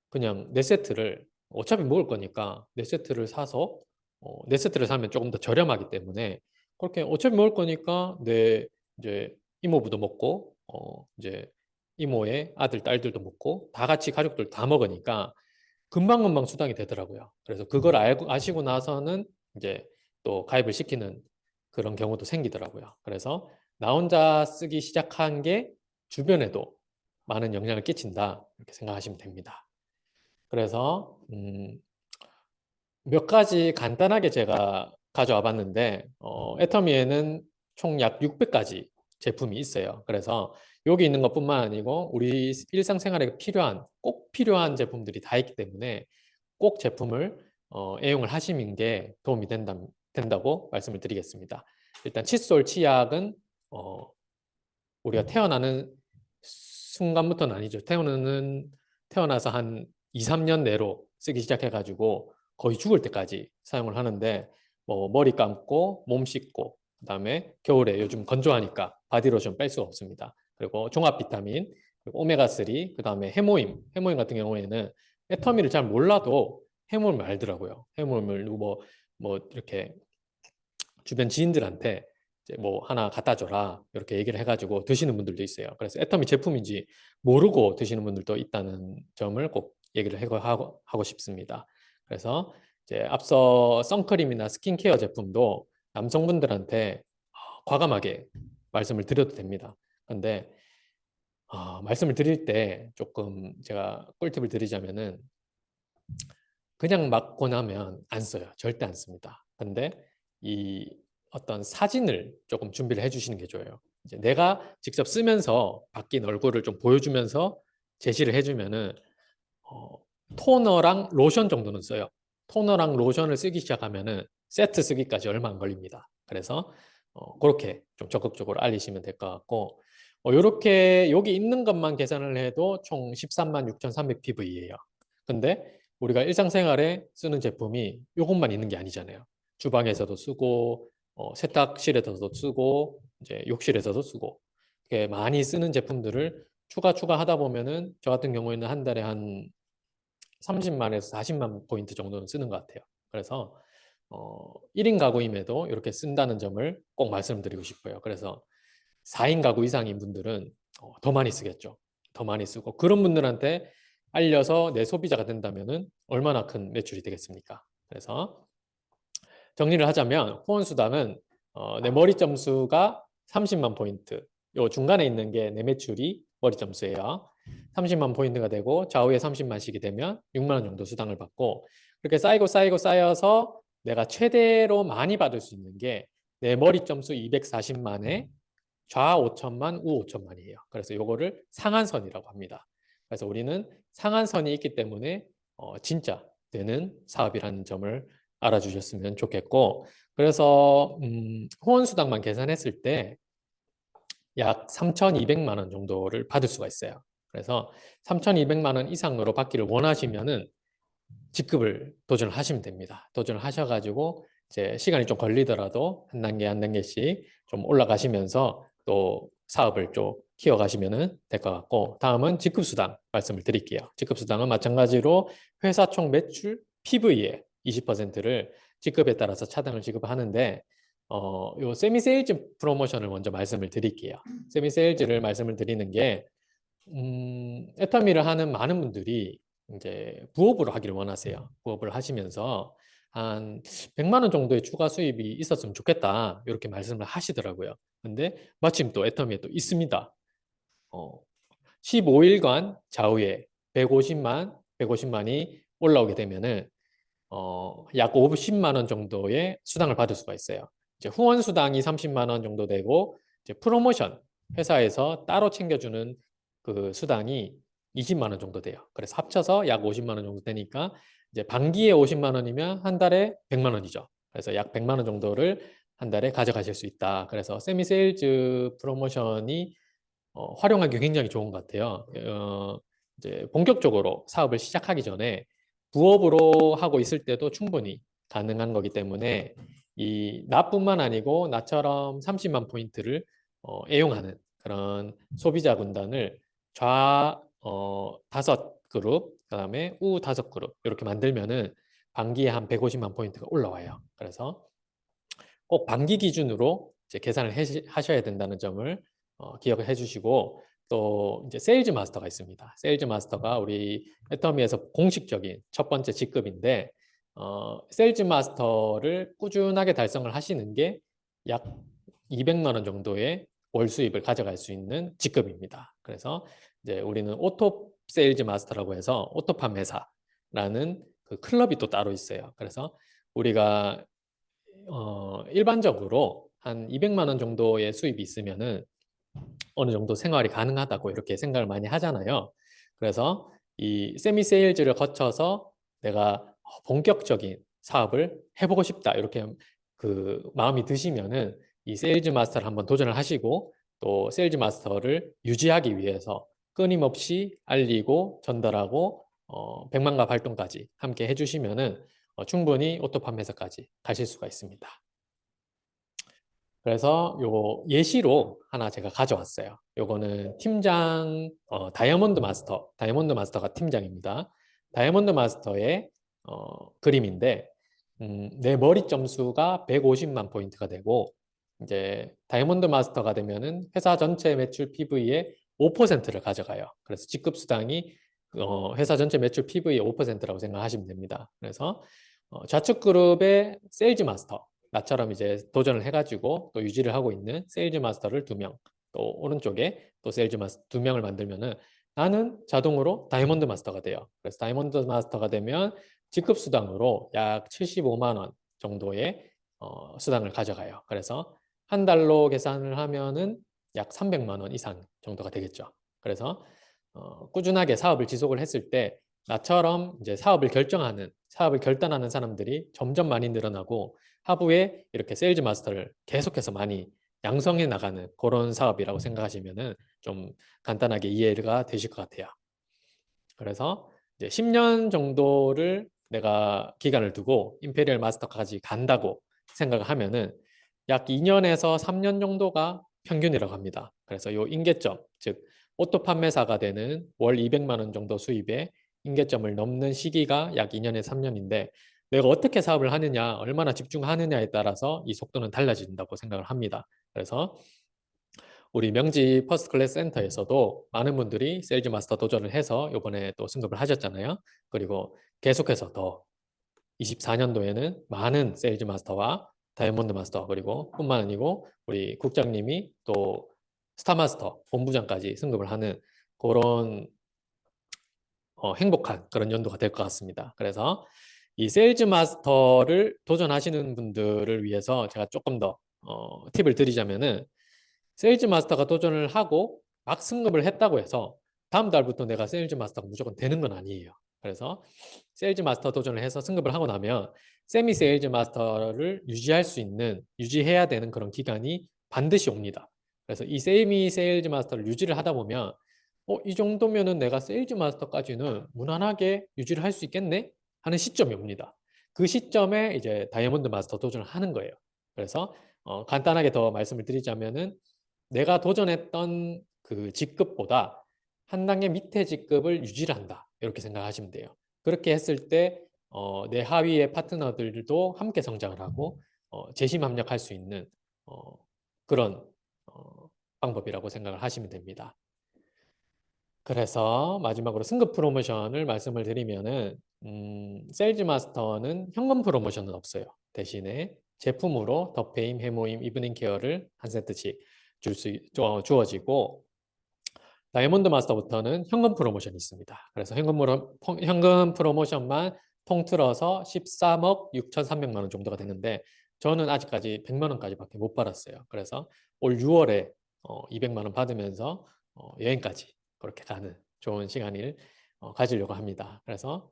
Speaker 17: 그냥 4세트를 어차피 먹을 거니까 4세트를 사서 4세트를 사면 조금 더 저렴하기 때문에 그렇게 어차피 먹을 거니까 내 이제 이모부도 먹고 이제 이모의 아들 딸들도 먹고 다 같이 가족들 다 먹으니까 금방금방 수당이 되더라고요. 그래서 그걸 아시고 나서는 이제 또 가입을 시키는 그런 경우도 생기더라고요. 그래서 나 혼자 쓰기 시작한 게 주변에도 많은 영향을 끼친다 이렇게 생각하시면 됩니다. 그래서 몇 가지 간단하게 제가 가져와 봤는데 애터미에는 총 약 600가지 제품이 있어요. 그래서 여기 있는 것뿐만 아니고 우리 일상생활에 꼭 필요한 제품들이 다 있기 때문에 꼭 제품을 애용을 하시는 게 도움이 된다고 말씀을 드리겠습니다. 일단 칫솔, 치약은 우리가 태어나는 순간부터는 아니죠. 태어나서 한 2, 3년 내로 쓰기 시작해가지고 거의 죽을 때까지 사용을 하는데 뭐 머리 감고 몸 씻고 그다음에 겨울에 요즘 건조하니까 바디로션 뺄 수가 없습니다. 그리고 종합 비타민, 그리고 오메가3, 그다음에 해모임 같은 경우에는 애터미를 잘 몰라도 해모임을 알더라고요. 해모임을 뭐 이렇게 주변 지인들한테 이제 뭐 하나 갖다 줘라 이렇게 얘기를 해가지고 드시는 분들도 있어요. 그래서 애터미 제품인지 모르고 드시는 분들도 있다는 점을 꼭 얘기를 하고 싶습니다. 그래서 이제 앞서 선크림이나 스킨케어 제품도 남성분들한테 과감하게 말씀을 드려도 됩니다. 근데 말씀을 드릴 때 조금 제가 꿀팁을 드리자면은 그냥 맞고 나면 안 써요. 절대 안 씁니다. 근데 이 어떤 사진을 조금 준비를 해주시는 게 좋아요. 이제 내가 직접 쓰면서 바뀐 얼굴을 좀 보여주면서 제시를 해주면은 토너랑 로션 정도는 써요. 토너랑 로션을 쓰기 시작하면은 세트 쓰기까지 얼마 안 걸립니다. 그래서 그렇게 좀 적극적으로 알리시면 될 것 같고 이렇게 여기 있는 것만 계산을 해도 총 13만 6,300 PV예요. 근데 우리가 일상생활에 쓰는 제품이 이것만 있는 게 아니잖아요. 주방에서도 쓰고 세탁실에서도 쓰고 이제 욕실에서도 쓰고 이렇게 많이 쓰는 제품들을 추가하다 보면은 저 같은 경우에는 한 달에 한 30만에서 40만 포인트 정도는 쓰는 것 같아요. 그래서 1인 가구임에도 이렇게 쓴다는 점을 꼭 말씀드리고 싶어요. 그래서 4인 가구 이상인 분들은 더 많이 쓰겠죠. 더 많이 쓰고 그런 분들한테 알려서 내 소비자가 된다면은 얼마나 큰 매출이 되겠습니까? 그래서 정리를 하자면 후원수당은 내 머리 점수가 30만 포인트, 요 중간에 있는 게 내 매출이 머리 점수예요. 30만 포인트가 되고 좌우에 30만씩이 되면 6만 원 정도 수당을 받고 그렇게 쌓여서 내가 최대로 많이 받을 수 있는 게 내 머리 점수 240만에 좌 5천만, 우 5천만이에요. 그래서 요거를 상한선이라고 합니다. 그래서 우리는 상한선이 있기 때문에 진짜 되는 사업이라는 점을 알아주셨으면 좋겠고 그래서 후원수당만 계산했을 때 약 3,200만 원 정도를 받을 수가 있어요. 그래서 3,200만 원 이상으로 받기를 원하시면은 직급을 도전을 하시면 됩니다. 도전을 하셔가지고 이제 시간이 좀 걸리더라도 한 단계씩 좀 올라가시면서 또 사업을 좀 키워가시면 될 것 같고 다음은 직급수당 말씀을 드릴게요. 직급수당은 마찬가지로 회사 총 매출 PV의 20%를 직급에 따라서 차등을 지급하는데 요 세미세일즈 프로모션을 먼저 말씀을 드릴게요. 세미세일즈를 말씀을 드리는 게 애터미를 하는 많은 분들이 이제 부업으로 하기를 원하세요. 부업을 하시면서 한 100만 원 정도의 추가 수입이 있었으면 좋겠다. 이렇게 말씀을 하시더라고요. 근데 마침 또 애터미에 또 있습니다. 15일간 좌우에 150만이 올라오게 되면은 약 50만 원 정도의 수당을 받을 수가 있어요. 이제 후원 수당이 30만 원 정도 되고 이제 프로모션 회사에서 따로 챙겨주는 그 수당이 20만 원 정도 돼요. 그래서 합쳐서 약 50만 원 정도 되니까 이제 반기에 50만 원이면 한 달에 100만 원이죠. 그래서 약 100만 원 정도를 한 달에 가져가실 수 있다. 그래서 세미 세일즈 프로모션이 활용하기 굉장히 좋은 것 같아요. 이제 본격적으로 사업을 시작하기 전에 부업으로 하고 있을 때도 충분히 가능한 거기 때문에 이 나뿐만 아니고 나처럼 30만 포인트를 애용하는 그런 소비자 군단을 다섯 그룹, 그다음에 우 다섯 그룹 이렇게 만들면은 반기에 한 150만 포인트가 올라와요. 그래서 꼭 반기 기준으로 이제 계산을 하셔야 된다는 점을 기억을 해주시고 또 이제 세일즈 마스터가 있습니다. 세일즈 마스터가 우리 애터미에서 공식적인 첫 번째 직급인데 세일즈 마스터를 꾸준하게 달성을 하시는 게 약 200만 원 정도의 월 수입을 가져갈 수 있는 직급입니다. 그래서 이제 우리는 오토 세일즈 마스터라고 해서 오토 판매사라는 그 클럽이 또 따로 있어요. 그래서 우리가 일반적으로 한 200만 원 정도의 수입이 있으면은 어느 정도 생활이 가능하다고 이렇게 생각을 많이 하잖아요. 그래서 이 세미 세일즈를 거쳐서 내가 본격적인 사업을 해보고 싶다 이렇게 그 마음이 드시면은 이 세일즈 마스터를 한번 도전을 하시고 또 세일즈 마스터를 유지하기 위해서 끊임없이 알리고 전달하고 100만가 활동까지 함께 해주시면은 충분히 오토 판매사까지 가실 수가 있습니다. 그래서 요 예시로 하나 제가 가져왔어요. 요거는 팀장 다이아몬드 마스터가 팀장입니다. 다이아몬드 마스터의 그림인데 내 머리 점수가 150만 포인트가 되고 이제 다이아몬드 마스터가 되면은 회사 전체 매출 PV의 5%를 가져가요. 그래서 직급 수당이 회사 전체 매출 PV의 5%라고 생각하시면 됩니다. 그래서 좌측 그룹의 세일즈 마스터 나처럼 이제 도전을 해가지고 또 유지를 하고 있는 세일즈 마스터를 2명, 또 오른쪽에 또 세일즈 마스터 2명을 만들면은 나는 자동으로 다이아몬드 마스터가 돼요. 그래서 다이아몬드 마스터가 되면 직급 수당으로 약 75만 원 정도의 수당을 가져가요. 그래서 한 달로 계산을 하면은 약 300만 원 이상 정도가 되겠죠. 그래서 꾸준하게 사업을 지속을 했을 때 나처럼 이제 사업을 결단하는 사람들이 점점 많이 늘어나고 하부에 이렇게 세일즈 마스터를 계속해서 많이 양성해 나가는 그런 사업이라고 생각하시면은 좀 간단하게 이해가 되실 것 같아요. 그래서 이제 10년 정도를 내가 기간을 두고 임페리얼 마스터까지 간다고 생각을 하면은 약 2년에서 3년 정도가 평균이라고 합니다. 그래서 요 임계점, 즉 오토 판매사가 되는 월 200만 원 정도 수입에 임계점을 넘는 시기가 약 2년에서 3년인데 내가 어떻게 사업을 하느냐, 얼마나 집중하느냐에 따라서 이 속도는 달라진다고 생각을 합니다. 그래서 우리 명지 퍼스트 클래스 센터에서도 많은 분들이 세일즈 마스터 도전을 해서 이번에 또 승급을 하셨잖아요. 그리고 계속해서 더 24년도에는 많은 세일즈 마스터와 다이아몬드 마스터 그리고 뿐만 아니고 우리 국장님이 또 스타마스터 본부장까지 승급을 하는 그런 행복한 그런 연도가 될 것 같습니다. 그래서 이 세일즈 마스터를 도전하시는 분들을 위해서 제가 조금 더 팁을 드리자면은 세일즈 마스터가 도전을 하고 막 승급을 했다고 해서 다음 달부터 내가 세일즈 마스터가 무조건 되는 건 아니에요. 그래서 세일즈 마스터 도전을 해서 승급을 하고 나면 세미 세일즈 마스터를 유지해야 되는 그런 기간이 반드시 옵니다. 그래서 이 세미 세일즈 마스터를 유지를 하다 보면 이 정도면은 내가 세일즈 마스터까지는 무난하게 유지를 할 수 있겠네 하는 시점이 옵니다. 그 시점에 이제 다이아몬드 마스터 도전을 하는 거예요. 그래서 간단하게 더 말씀을 드리자면은 내가 도전했던 그 직급보다 한 단계 밑에 직급을 유지를 한다. 이렇게 생각하시면 돼요. 그렇게 했을 때 내 하위의 파트너들도 함께 성장을 하고 재심합력할 수 있는 그런 방법이라고 생각을 하시면 됩니다. 그래서 마지막으로 승급 프로모션을 말씀을 드리면은 세일즈 마스터는 현금 프로모션은 없어요. 대신에 제품으로 더페임, 해모임, 이브닝 케어를 한 세트씩 주어지고 다이아몬드 마스터부터는 현금 프로모션이 있습니다. 그래서 현금 프로모션만 통틀어서 13억 6,300만 원 정도가 되는데 저는 아직까지 100만 원까지밖에 못 받았어요. 그래서 올 6월에 200만 원 받으면서 여행까지 그렇게 가는 좋은 시간을 가지려고 합니다. 그래서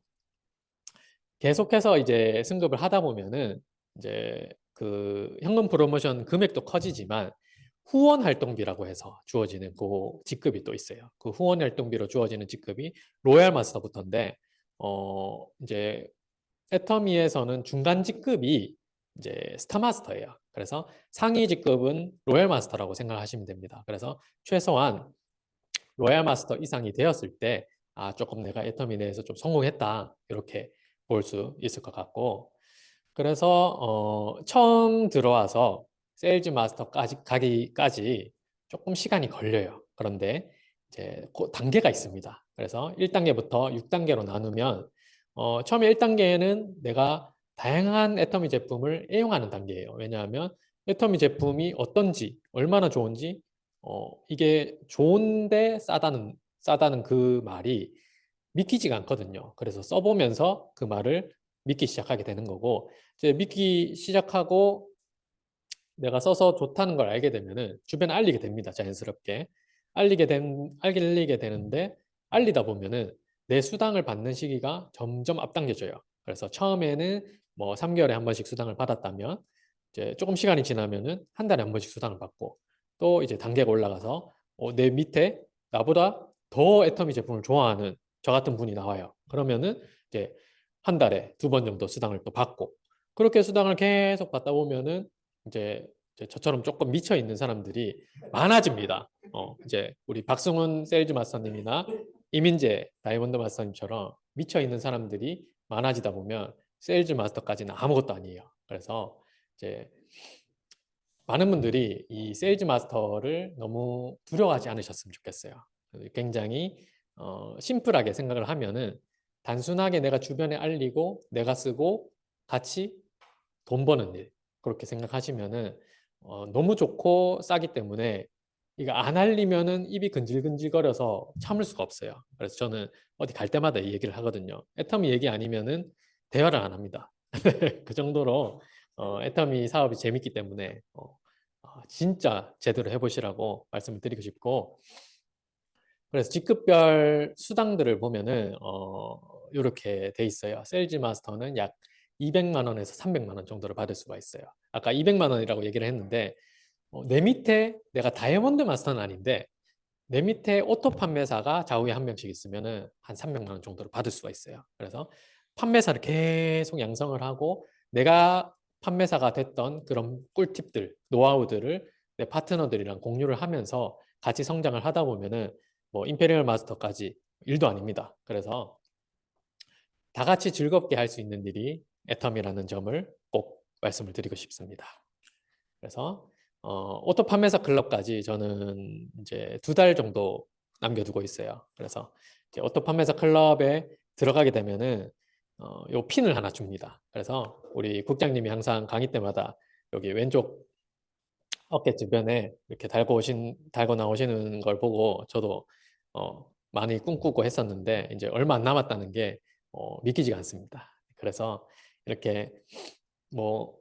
Speaker 17: 계속해서 이제 승급을 하다 보면은 이제 그 현금 프로모션 금액도 커지지만 후원 활동비라고 해서 주어지는 그 직급이 또 있어요. 그 후원 활동비로 주어지는 직급이 로얄 마스터부터인데 이제 애터미에서는 중간 직급이 이제 스타 마스터예요. 그래서 상위 직급은 로얄 마스터라고 생각하시면 됩니다. 그래서 최소한 로얄 마스터 이상이 되었을 때 조금 내가 애터미 내에서 좀 성공했다 이렇게 볼 수 있을 것 같고 그래서 처음 들어와서 세일즈 마스터까지 가기까지 조금 시간이 걸려요. 그런데 이제 단계가 있습니다. 그래서 1단계부터 6단계로 나누면 처음에 1단계에는 내가 다양한 애터미 제품을 애용하는 단계예요. 왜냐하면 애터미 제품이 어떤지 얼마나 좋은지 이게 좋은데 싸다는 그 말이 믿기지가 않거든요. 그래서 써보면서 그 말을 믿기 시작하게 되는 거고 이제 믿기 시작하고 내가 써서 좋다는 걸 알게 되면은 주변에 알리게 됩니다. 자연스럽게 알리게 되는데 알리다 보면은 내 수당을 받는 시기가 점점 앞당겨져요. 그래서 처음에는 뭐 3개월에 한 번씩 수당을 받았다면 이제 조금 시간이 지나면은 한 달에 한 번씩 수당을 받고 또 이제 단계가 올라가서 내 밑에 나보다 더 애터미 제품을 좋아하는 저 같은 분이 나와요. 그러면은 이제 한 달에 2번 정도 수당을 또 받고 그렇게 수당을 계속 받다 보면은 이제 저처럼 조금 미쳐 있는 사람들이 많아집니다. 이제 우리 박승훈 세일즈 마스터님이나 이민재 다이아몬드 마스터님처럼 미쳐 있는 사람들이 많아지다 보면 세일즈 마스터까지는 아무것도 아니에요. 그래서 이제 많은 분들이 이 세일즈 마스터를 너무 두려워하지 않으셨으면 좋겠어요. 굉장히 심플하게 생각을 하면은 단순하게 내가 주변에 알리고 내가 쓰고 같이 돈 버는 일 그렇게 생각하시면은 너무 좋고 싸기 때문에 이거 안 알리면은 입이 근질근질거려서 참을 수가 없어요. 그래서 저는 어디 갈 때마다 이 얘기를 하거든요. 애터미 얘기 아니면은 대화를 안 합니다. 그 정도로 애터미 사업이 재밌기 때문에 진짜 제대로 해보시라고 말씀을 드리고 싶고 그래서 직급별 수당들을 보면은 이렇게 돼 있어요. 세일즈 마스터는 약 200만 원에서 300만 원 정도를 받을 수가 있어요. 아까 200만 원이라고 얘기를 했는데 내 밑에 내가 다이아몬드 마스터는 아닌데 내 밑에 오토 판매사가 좌우에 한 명씩 있으면은 한 300만 원 정도를 받을 수가 있어요. 그래서 판매사를 계속 양성을 하고 내가 판매사가 됐던 그런 꿀팁들, 노하우들을 내 파트너들이랑 공유를 하면서 같이 성장을 하다 보면은 뭐 임페리얼 마스터까지 일도 아닙니다. 그래서 다 같이 즐겁게 할 수 있는 일이 애텀이라는 점을 꼭 말씀을 드리고 싶습니다. 그래서 오토 판매사 클럽까지 저는 이제 2달 정도 남겨두고 있어요. 그래서 이제 오토 판매사 클럽에 들어가게 되면은 요 핀을 하나 줍니다. 그래서 우리 국장님이 항상 강의 때마다 여기 왼쪽 어깨 주변에 이렇게 달고 나오시는 걸 보고 저도 많이 꿈꾸고 했었는데 이제 얼마 안 남았다는 게 믿기지가 않습니다. 그래서 이렇게 뭐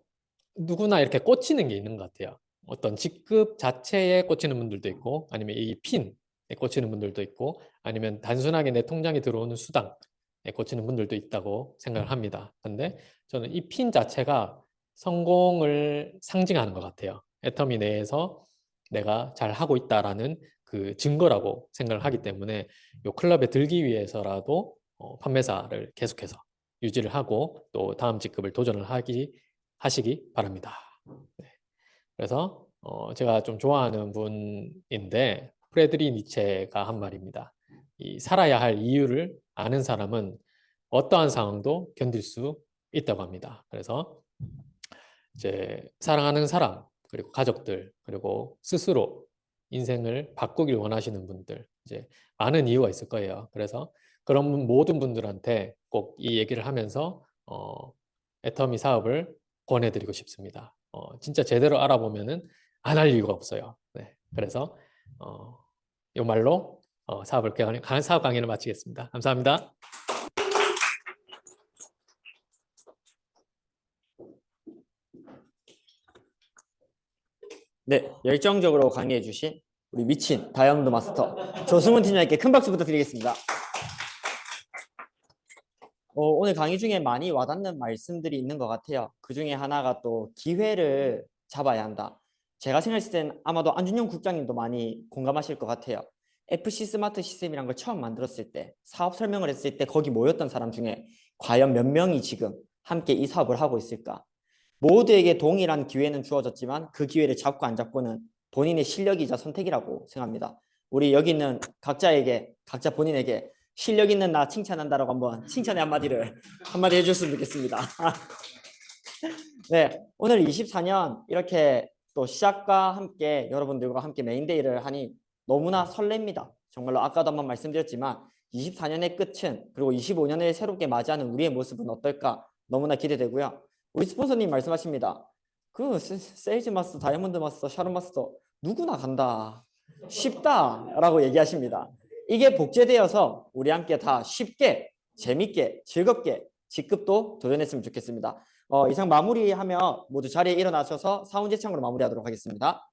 Speaker 17: 누구나 이렇게 꽂히는 게 있는 것 같아요. 어떤 직급 자체에 꽂히는 분들도 있고 아니면 이 핀에 꽂히는 분들도 있고 아니면 단순하게 내 통장에 들어오는 수당에 꽂히는 분들도 있다고 생각을 합니다. 근데 저는 이 핀 자체가 성공을 상징하는 것 같아요. 애터미 내에서 내가 잘 하고 있다라는 그 증거라고 생각을 하기 때문에 이 클럽에 들기 위해서라도 판매사를 계속해서 유지를 하고 또 다음 직급을 도전을 하시기 바랍니다. 네. 그래서 제가 좀 좋아하는 분인데 프레드리 니체가 한 말입니다. 이 살아야 할 이유를 아는 사람은 어떠한 상황도 견딜 수 있다고 합니다. 그래서 이제 사랑하는 사람 그리고 가족들 그리고 스스로 인생을 바꾸길 원하시는 분들 이제 많은 이유가 있을 거예요. 그래서 그런 모든 분들한테 꼭 이 얘기를 하면서 애터미 사업을 권해드리고 싶습니다. 진짜 제대로 알아보면은 안 할 이유가 없어요. 네, 그래서 이 말로 사업 강의를 마치겠습니다. 감사합니다.
Speaker 15: 네, 열정적으로 강의해 주신 우리 미친 다이아몬드 마스터 조승훈 팀장님께 큰 박수 부탁드리겠습니다. 오늘 강의 중에 많이 와닿는 말씀들이 있는 것 같아요. 그 중에 하나가 또 기회를 잡아야 한다. 제가 생각했을 땐 아마도 안준영 국장님도 많이 공감하실 것 같아요. FC 스마트 시스템이란 걸 처음 만들었을 때, 사업 설명을 했을 때 거기 모였던 사람 중에 과연 몇 명이 지금 함께 이 사업을 하고 있을까? 모두에게 동일한 기회는 주어졌지만 그 기회를 잡고 안 잡고는 본인의 실력이자 선택이라고 생각합니다. 우리 여기 있는 각자 본인에게 실력 있는 나 칭찬한다라고 한번 칭찬의 한마디 해줬으면 좋겠습니다. 네, 오늘 24년 이렇게 또 시작과 함께 여러분들과 함께 메인데이를 하니 너무나 설렙니다. 정말로 아까도 한번 말씀드렸지만 24년의 끝은 그리고 25년을 새롭게 맞이하는 우리의 모습은 어떨까 너무나 기대되고요. 우리 스폰서님 말씀하십니다. 그 세일즈 마스터, 다이아몬드 마스터, 샤론 마스터 누구나 간다. 쉽다라고 얘기하십니다. 이게 복제되어서 우리 함께 다 쉽게, 재밌게, 즐겁게 직급도 도전했으면 좋겠습니다. 이상 마무리하며 모두 자리에 일어나셔서 사운제창으로 마무리하도록 하겠습니다.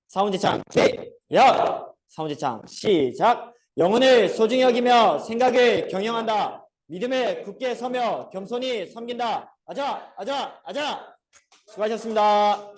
Speaker 15: 사운제창 시작! 사운제창 시작! 영혼을 소중히 여기며 생각을 경영한다. 믿음에 굳게 서며 겸손히 섬긴다. 아자, 아자, 아자. 수고하셨습니다.